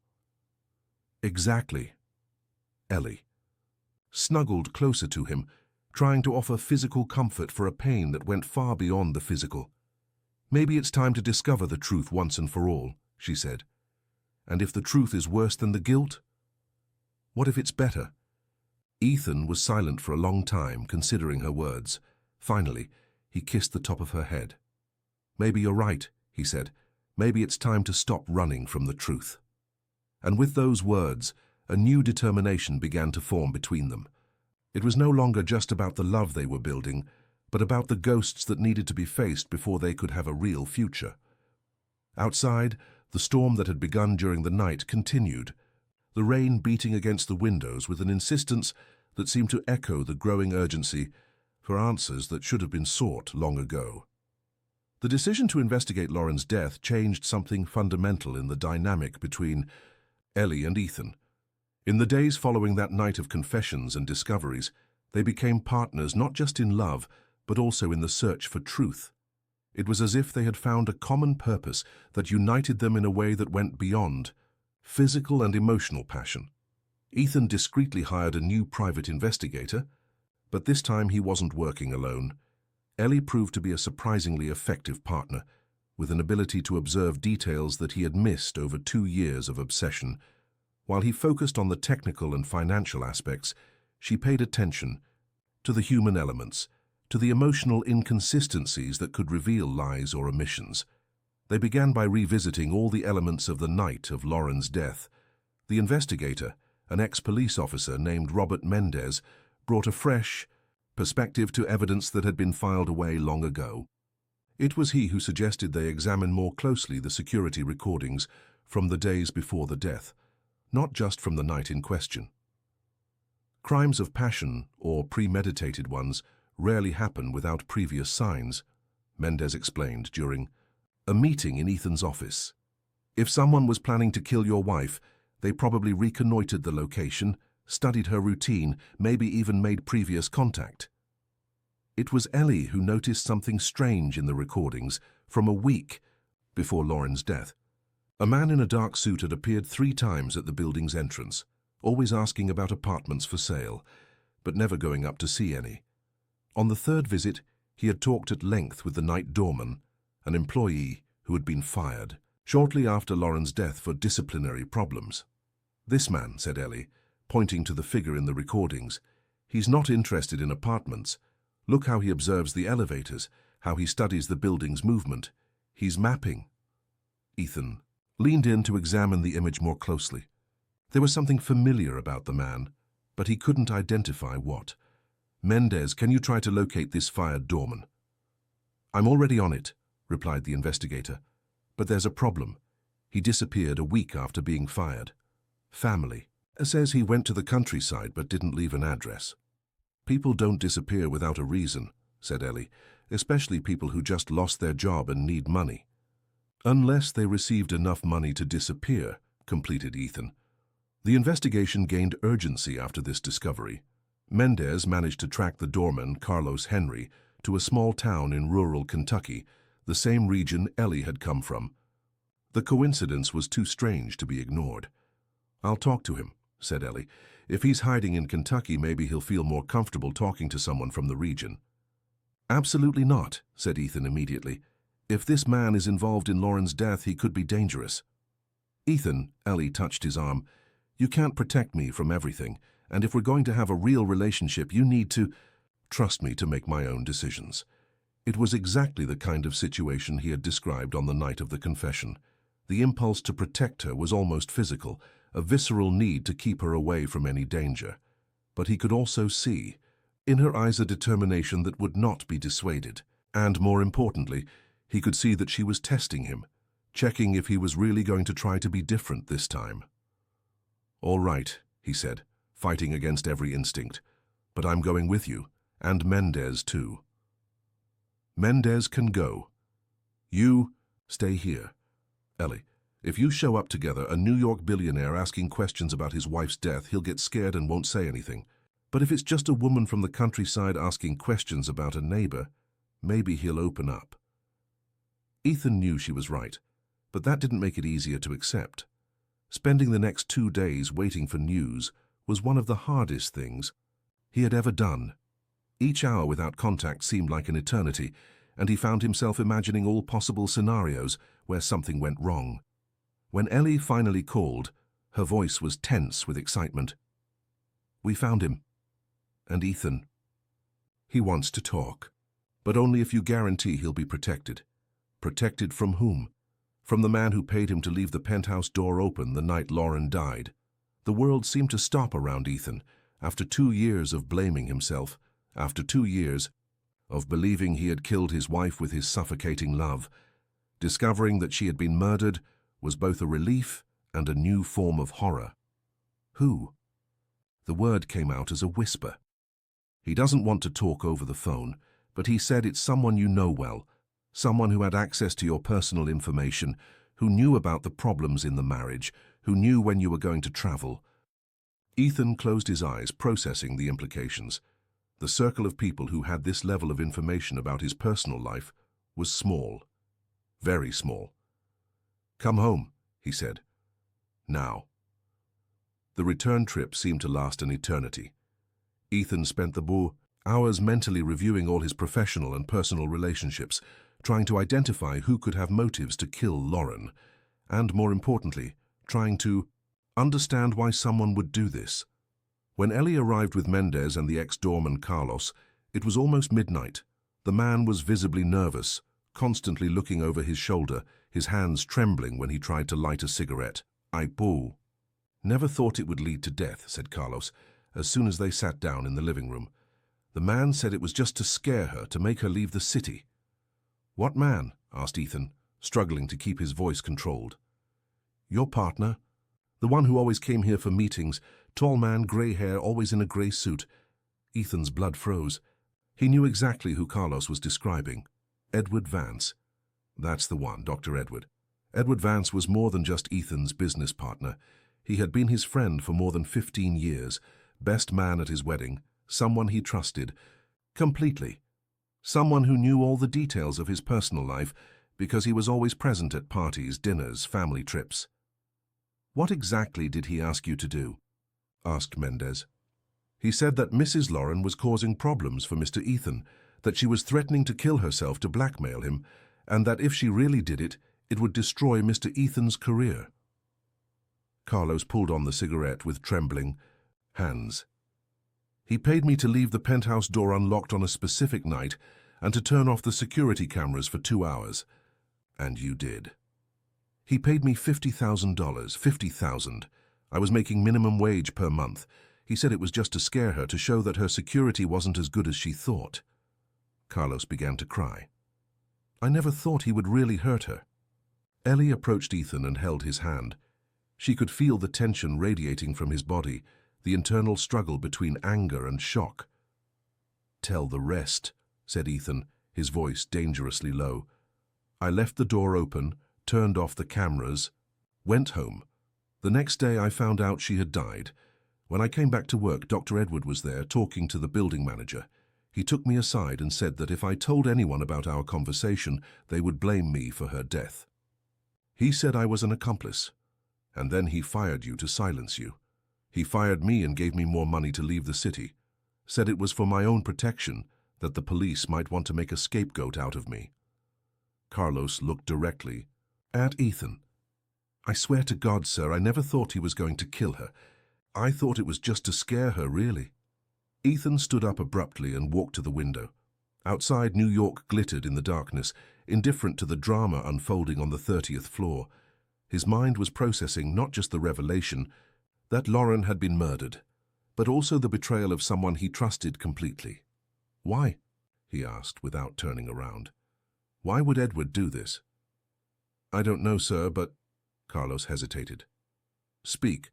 A: Exactly. Ellie snuggled closer to him, trying to offer physical comfort for a pain that went far beyond the physical. Maybe it's time to discover the truth once and for all, she said. And if the truth is worse than the guilt? What if it's better? Ethan was silent for a long time, considering her words. Finally, he kissed the top of her head. Maybe you're right, he said. Maybe it's time to stop running from the truth. And with those words, a new determination began to form between them. It was no longer just about the love they were building, but about the ghosts that needed to be faced before they could have a real future. Outside, the storm that had begun during the night continued, the rain beating against the windows with an insistence that seemed to echo the growing urgency for answers that should have been sought long ago. The decision to investigate Lauren's death changed something fundamental in the dynamic between Ellie and Ethan. In the days following that night of confessions and discoveries, they became partners not just in love, but also in the search for truth. It was as if they had found a common purpose that united them in a way that went beyond physical and emotional passion. Ethan discreetly hired a new private investigator, but this time he wasn't working alone. Ellie proved to be a surprisingly effective partner, with an ability to observe details that he had missed over 2 years of obsession. While he focused on the technical and financial aspects, she paid attention to the human elements, to the emotional inconsistencies that could reveal lies or omissions. They began by revisiting all the elements of the night of Lauren's death. The investigator, an ex-police officer named Robert Mendez, brought a fresh perspective to evidence that had been filed away long ago. It was he who suggested they examine more closely the security recordings from the days before the death, not just from the night in question. Crimes of passion, or premeditated ones, rarely happen without previous signs, Mendez explained during a meeting in Ethan's office. If someone was planning to kill your wife, they probably reconnoitered the location, studied her routine, maybe even made previous contact. It was Ellie who noticed something strange in the recordings from a week before Lauren's death. A man in a dark suit had appeared 3 times at the building's entrance, always asking about apartments for sale, but never going up to see any. On the 3rd visit, he had talked at length with the night doorman, an employee who had been fired shortly after Lauren's death for disciplinary problems. This man, said Ellie, pointing to the figure in the recordings, he's not interested in apartments. Look how he observes the elevators, how he studies the building's movement. He's mapping. Ethan leaned in to examine the image more closely. There was something familiar about the man, but he couldn't identify what. Mendez, can you try to locate this fired doorman? I'm already on it, replied the investigator. But there's a problem. He disappeared a week after being fired. Family. Says he went to the countryside but didn't leave an address. People don't disappear without a reason, said Ellie, especially people who just lost their job and need money. Unless they received enough money to disappear, completed Ethan. The investigation gained urgency after this discovery. Mendez managed to track the doorman, Carlos Henry, to a small town in rural Kentucky, the same region Ellie had come from. The coincidence was too strange to be ignored. I'll talk to him, said Ellie. If he's hiding in Kentucky, maybe he'll feel more comfortable talking to someone from the region. Absolutely not, said Ethan immediately. If this man is involved in Lauren's death, he could be dangerous. Ethan, Ellie touched his arm, you can't protect me from everything, and if we're going to have a real relationship, you need to trust me to make my own decisions. It was exactly the kind of situation he had described on the night of the confession. The impulse to protect her was almost physical, a visceral need to keep her away from any danger. But he could also see, in her eyes, a determination that would not be dissuaded. And more importantly, he could see that she was testing him, checking if he was really going to try to be different this time. "All right," he said, fighting against every instinct, "but I'm going with you, and Mendez too." "Mendez can go. You stay here. Ellie, if you show up together, a New York billionaire asking questions about his wife's death, he'll get scared and won't say anything. But if it's just a woman from the countryside asking questions about a neighbor, maybe he'll open up." Ethan knew she was right, but that didn't make it easier to accept. Spending the next 2 days waiting for news was one of the hardest things he had ever done. Each hour without contact seemed like an eternity, and he found himself imagining all possible scenarios where something went wrong. When Ellie finally called, her voice was tense with excitement. "We found him. And Ethan. He wants to talk, but only if you guarantee he'll be protected." Protected from whom? From the man who paid him to leave the penthouse door open the night Lauren died. The world seemed to stop around Ethan, after 2 years of blaming himself, after 2 years of believing he had killed his wife with his suffocating love. Discovering that she had been murdered was both a relief and a new form of horror. Who? The word came out as a whisper. "He doesn't want to talk over the phone, but he said it's someone you know well, someone who had access to your personal information, who knew about the problems in the marriage, who knew when you were going to travel." Ethan closed his eyes, processing the implications. The circle of people who had this level of information about his personal life was small. Very small. "Come home," he said. "Now." The return trip seemed to last an eternity. Ethan spent the hours mentally reviewing all his professional and personal relationships, trying to identify who could have motives to kill Lauren, and more importantly, trying to understand why someone would do this. When Ellie arrived with Mendez and the ex-doorman Carlos, it was almost midnight. The man was visibly nervous, constantly looking over his shoulder, his hands trembling when he tried to light a cigarette. "I never thought it would lead to death," said Carlos, as soon as they sat down in the living room. "The man said it was just to scare her, to make her leave the city." "What man?" asked Ethan, struggling to keep his voice controlled. "Your partner. The one who always came here for meetings, tall man, grey hair, always in a grey suit." Ethan's blood froze. He knew exactly who Carlos was describing. Edward Vance. That's the one, Dr. Edward. Edward Vance was more than just Ethan's business partner. He had been his friend for more than 15 years, best man at his wedding, someone he trusted completely. Someone who knew all the details of his personal life because he was always present at parties, dinners, family trips. "What exactly did he ask you to do?" asked Mendez. "He said that Mrs. Lauren was causing problems for Mr. Ethan, that she was threatening to kill herself to blackmail him, and that if she really did it, it would destroy Mr. Ethan's career." Carlos pulled on the cigarette with trembling hands. "He paid me to leave the penthouse door unlocked on a specific night and to turn off the security cameras for 2 hours. And you did. He paid me $50,000, $50,000. I was making minimum wage per month. He said it was just to scare her, to show that her security wasn't as good as she thought." Carlos began to cry. "I never thought he would really hurt her." Ellie approached Ethan and held his hand. She could feel the tension radiating from his body, the internal struggle between anger and shock. "Tell the rest," said Ethan, his voice dangerously low. "I left the door open, turned off the cameras, went home. The next day I found out she had died. When I came back to work, Dr. Edward was there talking to the building manager. He took me aside and said that if I told anyone about our conversation, they would blame me for her death. He said I was an accomplice, and then he fired you to silence you. He fired me and gave me more money to leave the city. Said it was for my own protection, that the police might want to make a scapegoat out of me." Carlos looked directly at Ethan. I swear to God, sir, I never thought he was going to kill her. I thought it was just to scare her, really. Ethan stood up abruptly and walked to the window. Outside, New York glittered in the darkness, indifferent to the drama unfolding on the 30th floor. His mind was processing not just the revelation that Lauren had been murdered, but also the betrayal of someone he trusted completely. Why? He asked without turning around. Why would Edward do this? I don't know, sir, but... Carlos hesitated. Speak.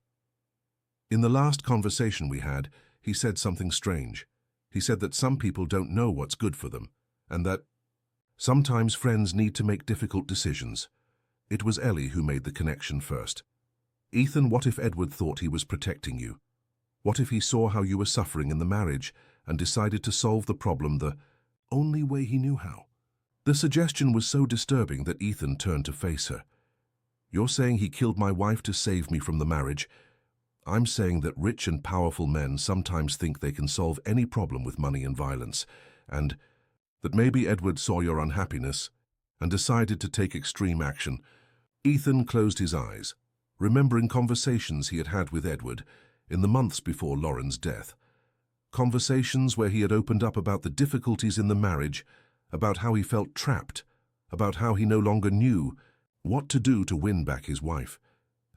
A: In the last conversation we had, he said something strange. He said that some people don't know what's good for them, and that sometimes friends need to make difficult decisions. It was Ellie who made the connection first. Ethan, what if Edward thought he was protecting you? What if he saw how you were suffering in the marriage and decided to solve the problem the only way he knew how? The suggestion was so disturbing that Ethan turned to face her. You're saying he killed my wife to save me from the marriage? I'm saying that rich and powerful men sometimes think they can solve any problem with money and violence, and that maybe Edward saw your unhappiness and decided to take extreme action. Ethan closed his eyes, remembering conversations he had had with Edward in the months before Lauren's death. Conversations where he had opened up about the difficulties in the marriage, about how he felt trapped, about how he no longer knew what to do to win back his wife.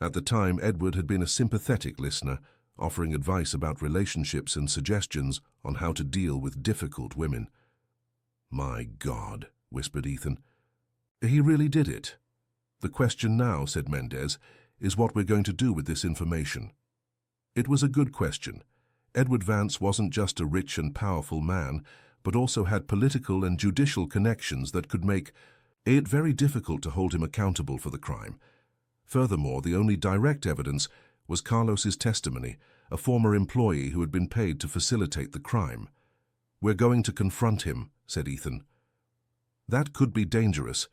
A: At the time, Edward had been a sympathetic listener, offering advice about relationships and suggestions on how to deal with difficult women. My God, whispered Ethan. He really did it. The question now, said Mendez, is what we're going to do with this information. It was a good question. Edward Vance wasn't just a rich and powerful man, but also had political and judicial connections that could make it very difficult to hold him accountable for the crime. Furthermore, the only direct evidence was Carlos's testimony, a former employee who had been paid to facilitate the crime. We're going to confront him, said Ethan. That could be dangerous,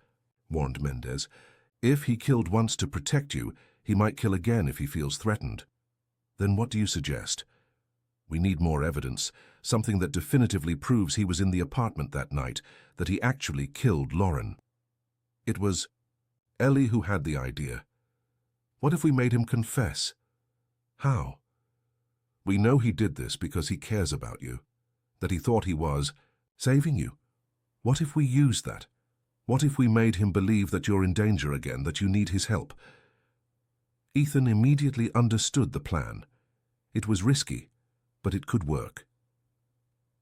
A: warned Mendez. If he killed once to protect you, he might kill again if he feels threatened. Then what do you suggest? We need more evidence, something that definitively proves he was in the apartment that night, that he actually killed Lauren. It was Ellie who had the idea. What if we made him confess? How? We know he did this because he cares about you, that he thought he was saving you. What if we used that? What if we made him believe that you're in danger again, that you need his help? Ethan immediately understood the plan. It was risky, but it could work.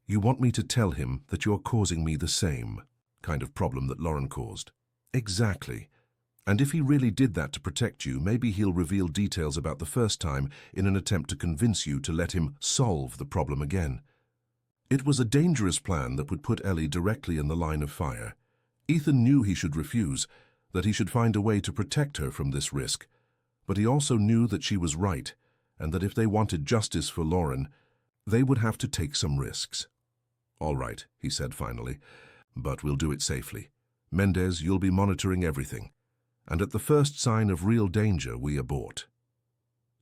A: You want me to tell him that you're causing me the same kind of problem that Lauren caused? Exactly. And if he really did that to protect you, maybe he'll reveal details about the first time in an attempt to convince you to let him solve the problem again. It was a dangerous plan that would put Ellie directly in the line of fire. Ethan knew he should refuse, that he should find a way to protect her from this risk. But he also knew that she was right, and that if they wanted justice for Lauren, they would have to take some risks. All right, he said finally, but we'll do it safely. Mendez, you'll be monitoring everything. And at the first sign of real danger, we abort.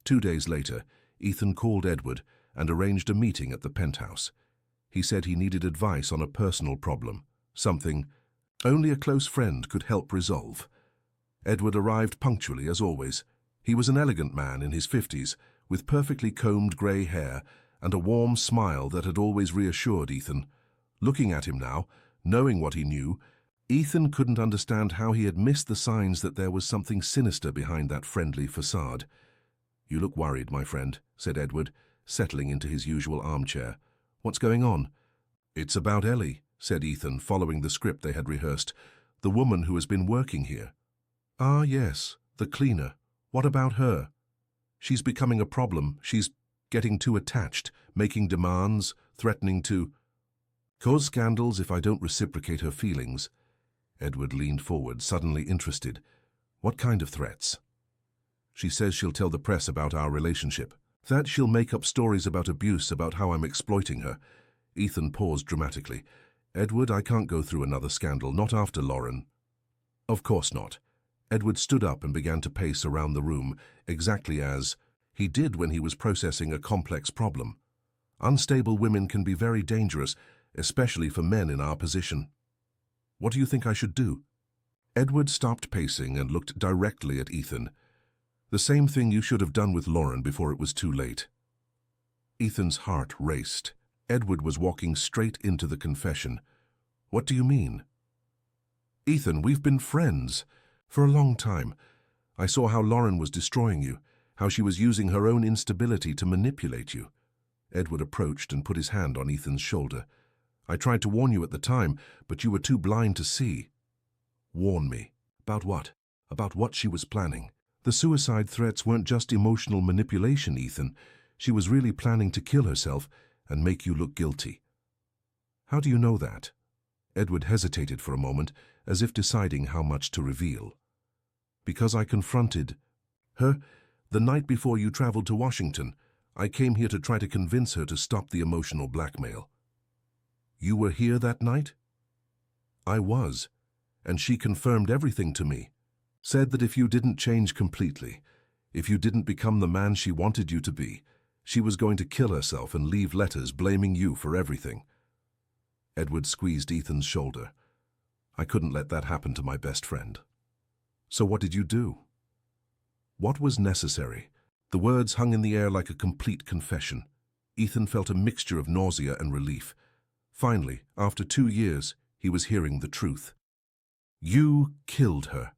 A: 2 days later, Ethan called Edward and arranged a meeting at the penthouse. He said he needed advice on a personal problem, something only a close friend could help resolve. Edward arrived punctually, as always. He was an elegant man in his 50s, with perfectly combed grey hair and a warm smile that had always reassured Ethan. Looking at him now, knowing what he knew, Ethan couldn't understand how he had missed the signs that there was something sinister behind that friendly facade. You look worried, my friend, said Edward, settling into his usual armchair. What's going on? It's about Ellie, said Ethan, following the script they had rehearsed. The woman who has been working here. Ah, yes, the cleaner. What about her? She's becoming a problem. She's getting too attached, making demands, threatening to cause scandals if I don't reciprocate her feelings. Edward leaned forward, suddenly interested. What kind of threats? She says she'll tell the press about our relationship. That she'll make up stories about abuse, about how I'm exploiting her. Ethan paused dramatically. Edward, I can't go through another scandal, not after Lauren. Of course not. Edward stood up and began to pace around the room, exactly as he did when he was processing a complex problem. Unstable women can be very dangerous, especially for men in our position. What do you think I should do? Edward stopped pacing and looked directly at Ethan. The same thing you should have done with Lauren before it was too late. Ethan's heart raced. Edward was walking straight into the confession. What do you mean? Ethan, we've been friends for a long time. I saw how Lauren was destroying you, how she was using her own instability to manipulate you. Edward approached and put his hand on Ethan's shoulder. I tried to warn you at the time, but you were too blind to see. Warn me? About what? About what she was planning. The suicide threats weren't just emotional manipulation, Ethan. She was really planning to kill herself and make you look guilty. How do you know that? Edward hesitated for a moment, as if deciding how much to reveal. Because I confronted her the night before you traveled to Washington. I came here to try to convince her to stop the emotional blackmail. You were here that night? I was, and she confirmed everything to me. Said that if you didn't change completely, if you didn't become the man she wanted you to be, she was going to kill herself and leave letters blaming you for everything. Edward squeezed Ethan's shoulder. I couldn't let that happen to my best friend. So what did you do? What was necessary? The words hung in the air like a complete confession. Ethan felt a mixture of nausea and relief. Finally, after 2 years, he was hearing the truth. You killed her.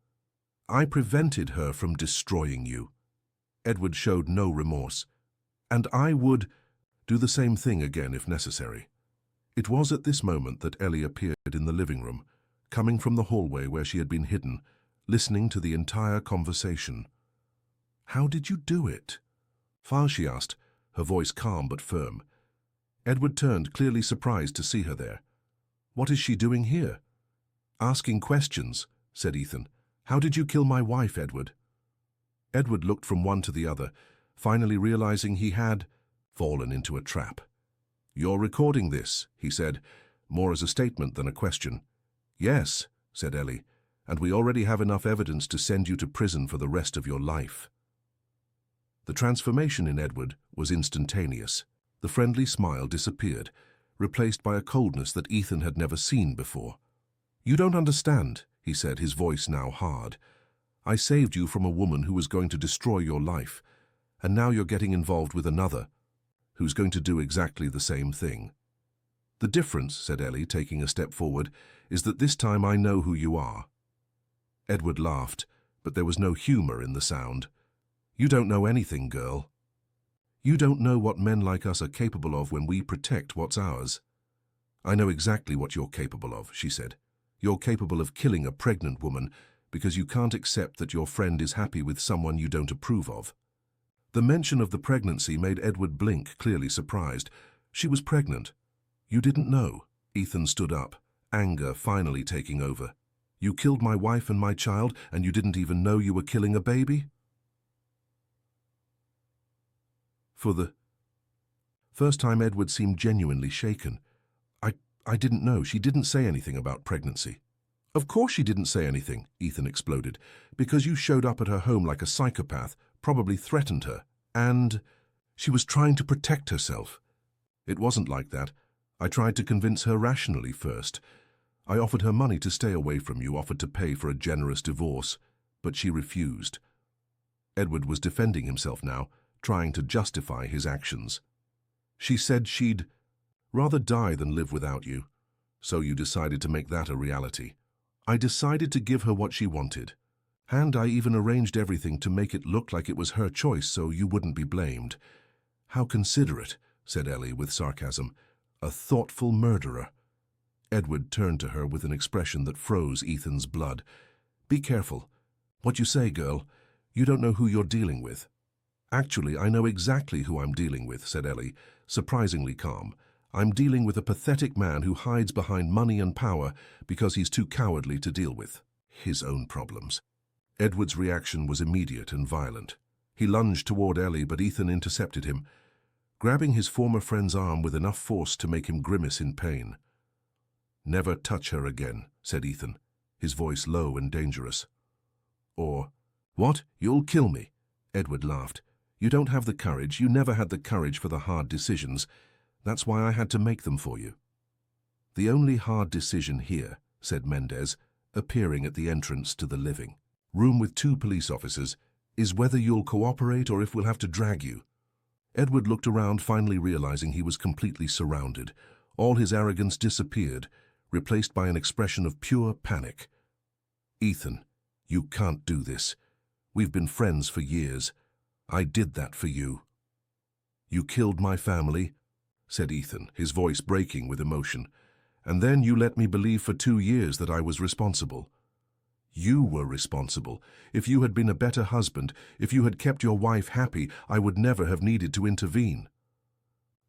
A: I prevented her from destroying you. Edward showed no remorse. And I would do the same thing again if necessary. It was at this moment that Ellie appeared in the living room, coming from the hallway where she had been hidden, listening to the entire conversation. How did you do it? File, she asked, her voice calm but firm. Edward turned, clearly surprised to see her there. What is she doing here? Asking questions, said Ethan. How did you kill my wife, Edward? Edward looked from one to the other, finally realizing he had fallen into a trap. You're recording this, he said, more as a statement than a question. Yes, said Ellie, and we already have enough evidence to send you to prison for the rest of your life. The transformation in Edward was instantaneous. The friendly smile disappeared, replaced by a coldness that Ethan had never seen before. You don't understand, he said, his voice now hard. I saved you from a woman who was going to destroy your life, and now you're getting involved with another, who's going to do exactly the same thing. The difference, said Ellie, taking a step forward, is that this time I know who you are. Edward laughed, but there was no humor in the sound. You don't know anything, girl. You don't know what men like us are capable of when we protect what's ours. I know exactly what you're capable of, she said. You're capable of killing a pregnant woman because you can't accept that your friend is happy with someone you don't approve of. The mention of the pregnancy made Edward blink, clearly surprised. She was pregnant. You didn't know. Ethan stood up, anger finally taking over. You killed my wife and my child, and you didn't even know you were killing a baby? For the first time, Edward seemed genuinely shaken. I didn't know. She didn't say anything about pregnancy. Of course she didn't say anything, Ethan exploded, because you showed up at her home like a psychopath, probably threatened her, and she was trying to protect herself. It wasn't like that. I tried to convince her rationally first. I offered her money to stay away from you, offered to pay for a generous divorce, but she refused. Edward was defending himself now, trying to justify his actions. She said she'd rather die than live without you, so you decided to make that a reality. I decided to give her what she wanted, and I even arranged everything to make it look like it was her choice so you wouldn't be blamed. How considerate, said Ellie with sarcasm. A thoughtful murderer. Edward turned to her with an expression that froze Ethan's blood. Be careful. What you say, girl. You don't know who you're dealing with. Actually, I know exactly who I'm dealing with, said Ellie, surprisingly calm. I'm dealing with a pathetic man who hides behind money and power because he's too cowardly to deal with his own problems. Edward's reaction was immediate and violent. He lunged toward Ellie, but Ethan intercepted him, grabbing his former friend's arm with enough force to make him grimace in pain. Never touch her again, said Ethan, his voice low and dangerous. Or, what? You'll kill me? Edward laughed. You don't have the courage. You never had the courage for the hard decisions. That's why I had to make them for you. The only hard decision here, said Mendez, appearing at the entrance to the living room with 2 police officers, is whether you'll cooperate or if we'll have to drag you." Edward looked around, finally realizing he was completely surrounded. All his arrogance disappeared, replaced by an expression of pure panic. "Ethan, you can't do this. We've been friends for years. I did that for you." "You killed my family," said Ethan, his voice breaking with emotion. "And then you let me believe for 2 years that I was responsible." "You were responsible. If you had been a better husband, if you had kept your wife happy, I would never have needed to intervene."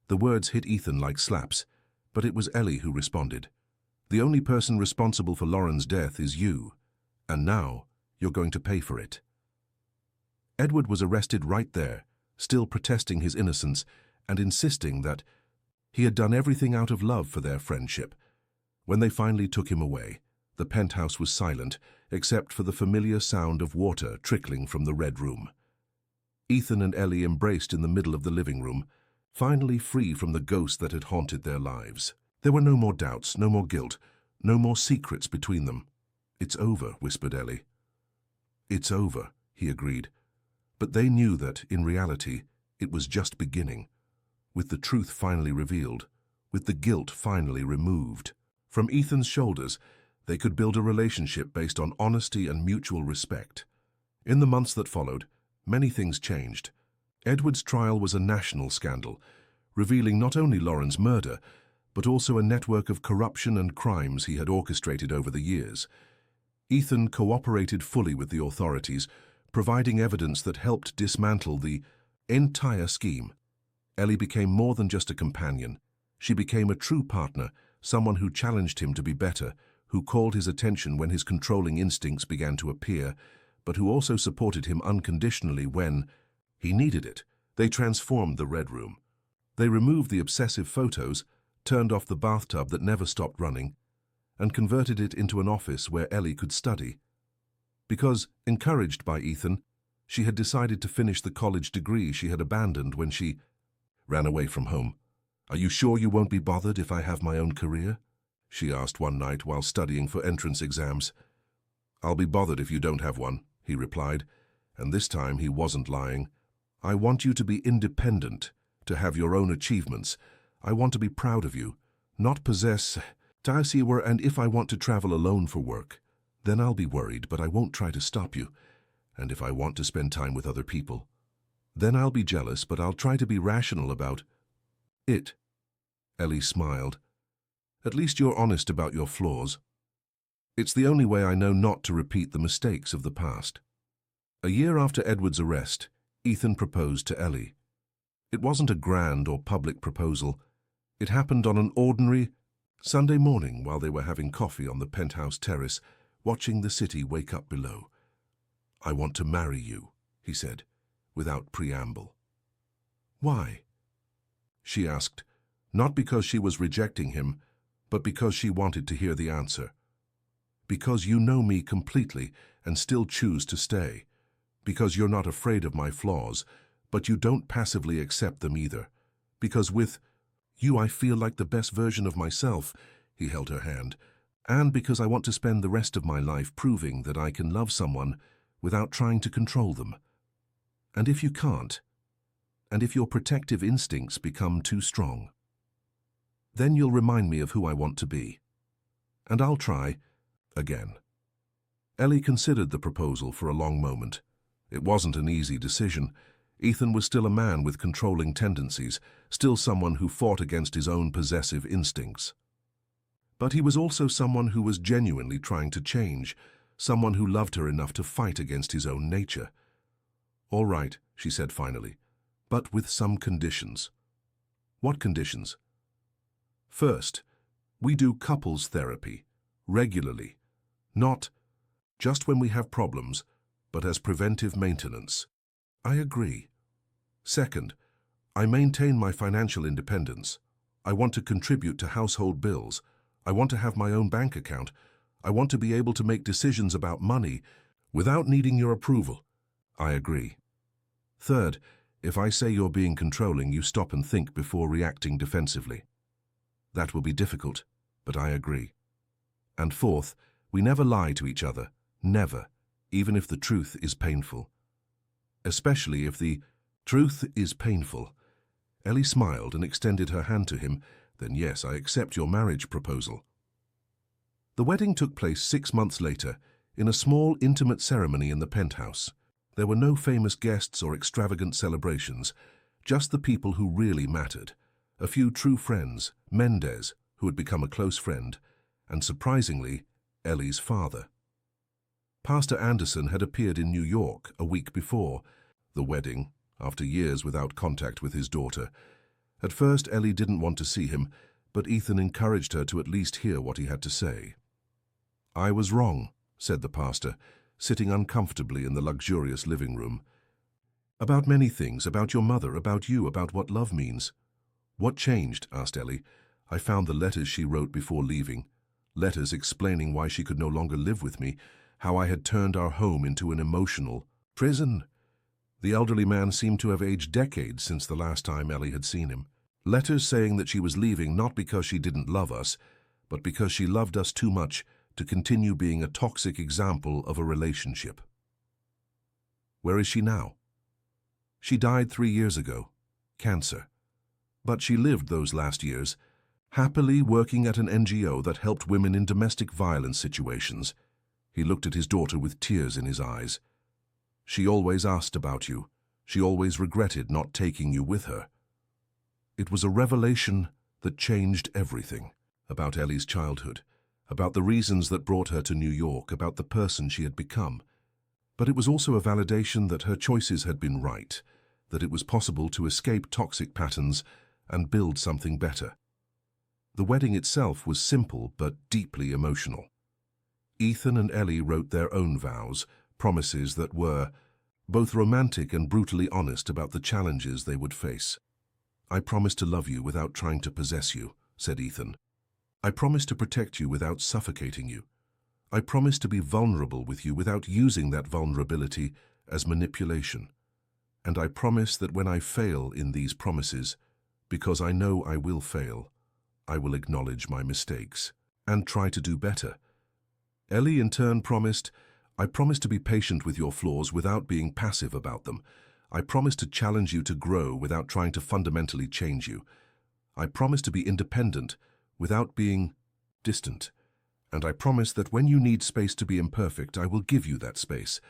A: The words hit Ethan like slaps, but it was Ellie who responded. "The only person responsible for Lauren's death is you, and now you're going to pay for it." Edward was arrested right there, still protesting his innocence and insisting that he had done everything out of love for their friendship. When they finally took him away, the penthouse was silent, except for the familiar sound of water trickling from the red room. Ethan and Ellie embraced in the middle of the living room, finally free from the ghost that had haunted their lives. There were no more doubts, no more guilt, no more secrets between them. "It's over," whispered Ellie. "It's over," he agreed. But they knew that, in reality, it was just beginning, with the truth finally revealed, with the guilt finally removed. From Ethan's shoulders, they could build a relationship based on honesty and mutual respect. In the months that followed, many things changed. Edward's trial was a national scandal, revealing not only Lauren's murder, but also a network of corruption and crimes he had orchestrated over the years. Ethan cooperated fully with the authorities, providing evidence that helped dismantle the entire scheme. Ellie became more than just a companion. She became a true partner, someone who challenged him to be better, who called his attention when his controlling instincts began to appear, but who also supported him unconditionally when he needed it. They transformed the red room. They removed the obsessive photos, turned off the bathtub that never stopped running, and converted it into an office where Ellie could study. Because, encouraged by Ethan, she had decided to finish the college degree she had abandoned when she ran away from home. "Are you sure you won't be bothered if I have my own career?" she asked one night while studying for entrance exams. "I'll be bothered if you don't have one," he replied, and this time he wasn't lying. "I want you to be independent, to have your own achievements. I want to be proud of you, not possess Taisiwa, and if I want to travel alone for work, then I'll be worried, but I won't try to stop you. And if I want to spend time with other people, then I'll be jealous, but I'll try to be rational about it." Ellie smiled. "At least you're honest about your flaws. It's the only way I know not to repeat the mistakes of the past." A year after Edward's arrest, Ethan proposed to Ellie. It wasn't a grand or public proposal. It happened on an ordinary Sunday morning while they were having coffee on the penthouse terrace, watching the city wake up below. "I want to marry you," he said, without preamble. "Why?" she asked, not because she was rejecting him, but because she wanted to hear the answer. "Because you know me completely and still choose to stay. Because you're not afraid of my flaws, but you don't passively accept them either. Because with you I feel like the best version of myself," he held her hand, "and because I want to spend the rest of my life proving that I can love someone without trying to control them. And if you can't, and if your protective instincts become too strong, then you'll remind me of who I want to be. And I'll try again." Ellie considered the proposal for a long moment. It wasn't an easy decision. Ethan was still a man with controlling tendencies, still someone who fought against his own possessive instincts. But he was also someone who was genuinely trying to change, someone who loved her enough to fight against his own nature. "All right," she said finally, "but with some conditions." "What conditions?" "First, we do couples therapy, regularly, not just when we have problems, but as preventive maintenance." "I agree." "Second, I maintain my financial independence. I want to contribute to household bills. I want to have my own bank account. I want to be able to make decisions about money without needing your approval." "I agree." "Third, if I say you're being controlling, you stop and think before reacting defensively." "That will be difficult, but I agree." "And fourth, we never lie to each other, never, even if the truth is painful." especially if the truth is painful. Ellie smiled and extended her hand to him. Then yes, I accept your marriage proposal. The wedding took place 6 months later, in a small, intimate ceremony in the penthouse. There were no famous guests or extravagant celebrations, just the people who really mattered. A few true friends, Mendez, who had become a close friend, and surprisingly, Ellie's father. Pastor Anderson had appeared in New York a week before the wedding, after years without contact with his daughter. At first, Ellie didn't want to see him, but Ethan encouraged her to at least hear what he had to say. "I was wrong," said the pastor, sitting uncomfortably in the luxurious living room. "About many things, about your mother, about you, about what love means." "What changed?" asked Ellie. "I found the letters she wrote before leaving. Letters explaining why she could no longer live with me, how I had turned our home into an emotional prison." The elderly man seemed to have aged decades since the last time Ellie had seen him. Letters saying that she was leaving not because she didn't love us, but because she loved us too much to continue being a toxic example of a relationship. "Where is she now?" "She died 3 years ago. Cancer. But she lived those last years, happily working at an NGO that helped women in domestic violence situations." He looked at his daughter with tears in his eyes. "She always asked about you. She always regretted not taking you with her." It was a revelation that changed everything. About Ellie's childhood, about the reasons that brought her to New York, about the person she had become. But it was also a validation that her choices had been right, that it was possible to escape toxic patterns and build something better. The wedding itself was simple but deeply emotional. Ethan and Ellie wrote their own vows, promises that were both romantic and brutally honest about the challenges they would face. "I promise to love you without trying to possess you," said Ethan. "I promise to protect you without suffocating you. I promise to be vulnerable with you without using that vulnerability as manipulation. And I promise that when I fail in these promises, because I know I will fail, I will acknowledge my mistakes and try to do better." Ellie in turn promised, "I promise to be patient with your flaws without being passive about them. I promise to challenge you to grow without trying to fundamentally change you. I promise to be independent without being distant. And I promise that when you need space to be imperfect, I will give you that space,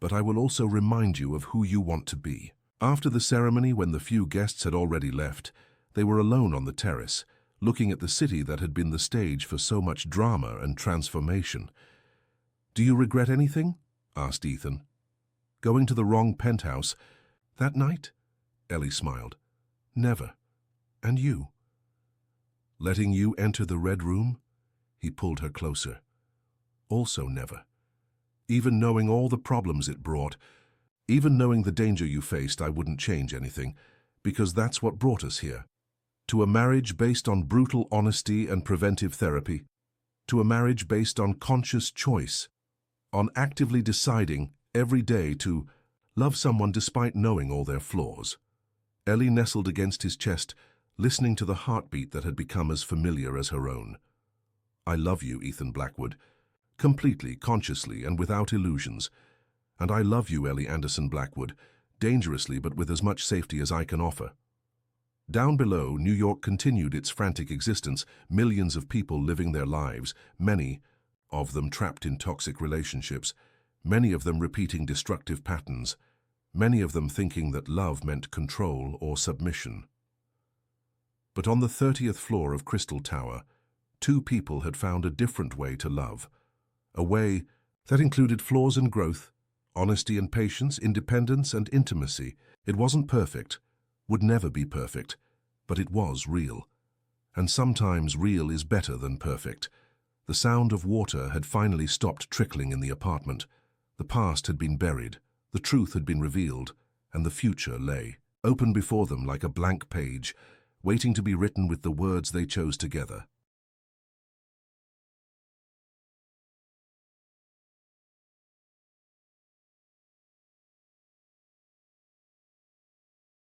A: but I will also remind you of who you want to be." After the ceremony, when the few guests had already left, they were alone on the terrace, looking at the city that had been the stage for so much drama and transformation. "Do you regret anything?" asked Ethan. "Going to the wrong penthouse that night?" Ellie smiled. "Never. And you?" "Letting you enter the red room?" He pulled her closer. "Also never. Even knowing all the problems it brought, even knowing the danger you faced, I wouldn't change anything, because that's what brought us here. To a marriage based on brutal honesty and preventive therapy. To a marriage based on conscious choice. On actively deciding every day to love someone despite knowing all their flaws." Ellie nestled against his chest, listening to the heartbeat that had become as familiar as her own. "I love you, Ethan Blackwood, completely, consciously, and without illusions. And I love you, Ellie Anderson Blackwood, dangerously but with as much safety as I can offer." Down below, New York continued its frantic existence, millions of people living their lives, many of them trapped in toxic relationships, many of them repeating destructive patterns, many of them thinking that love meant control or submission. But on the 30th floor of Crystal Tower, 2 people had found a different way to love, a way that included flaws and growth, honesty and patience, independence and intimacy. It wasn't perfect, would never be perfect, but it was real. And sometimes real is better than perfect. The sound of water had finally stopped trickling in the apartment. The past had been buried, the truth had been revealed, and the future lay open before them like a blank page, waiting to be written with the words they chose together.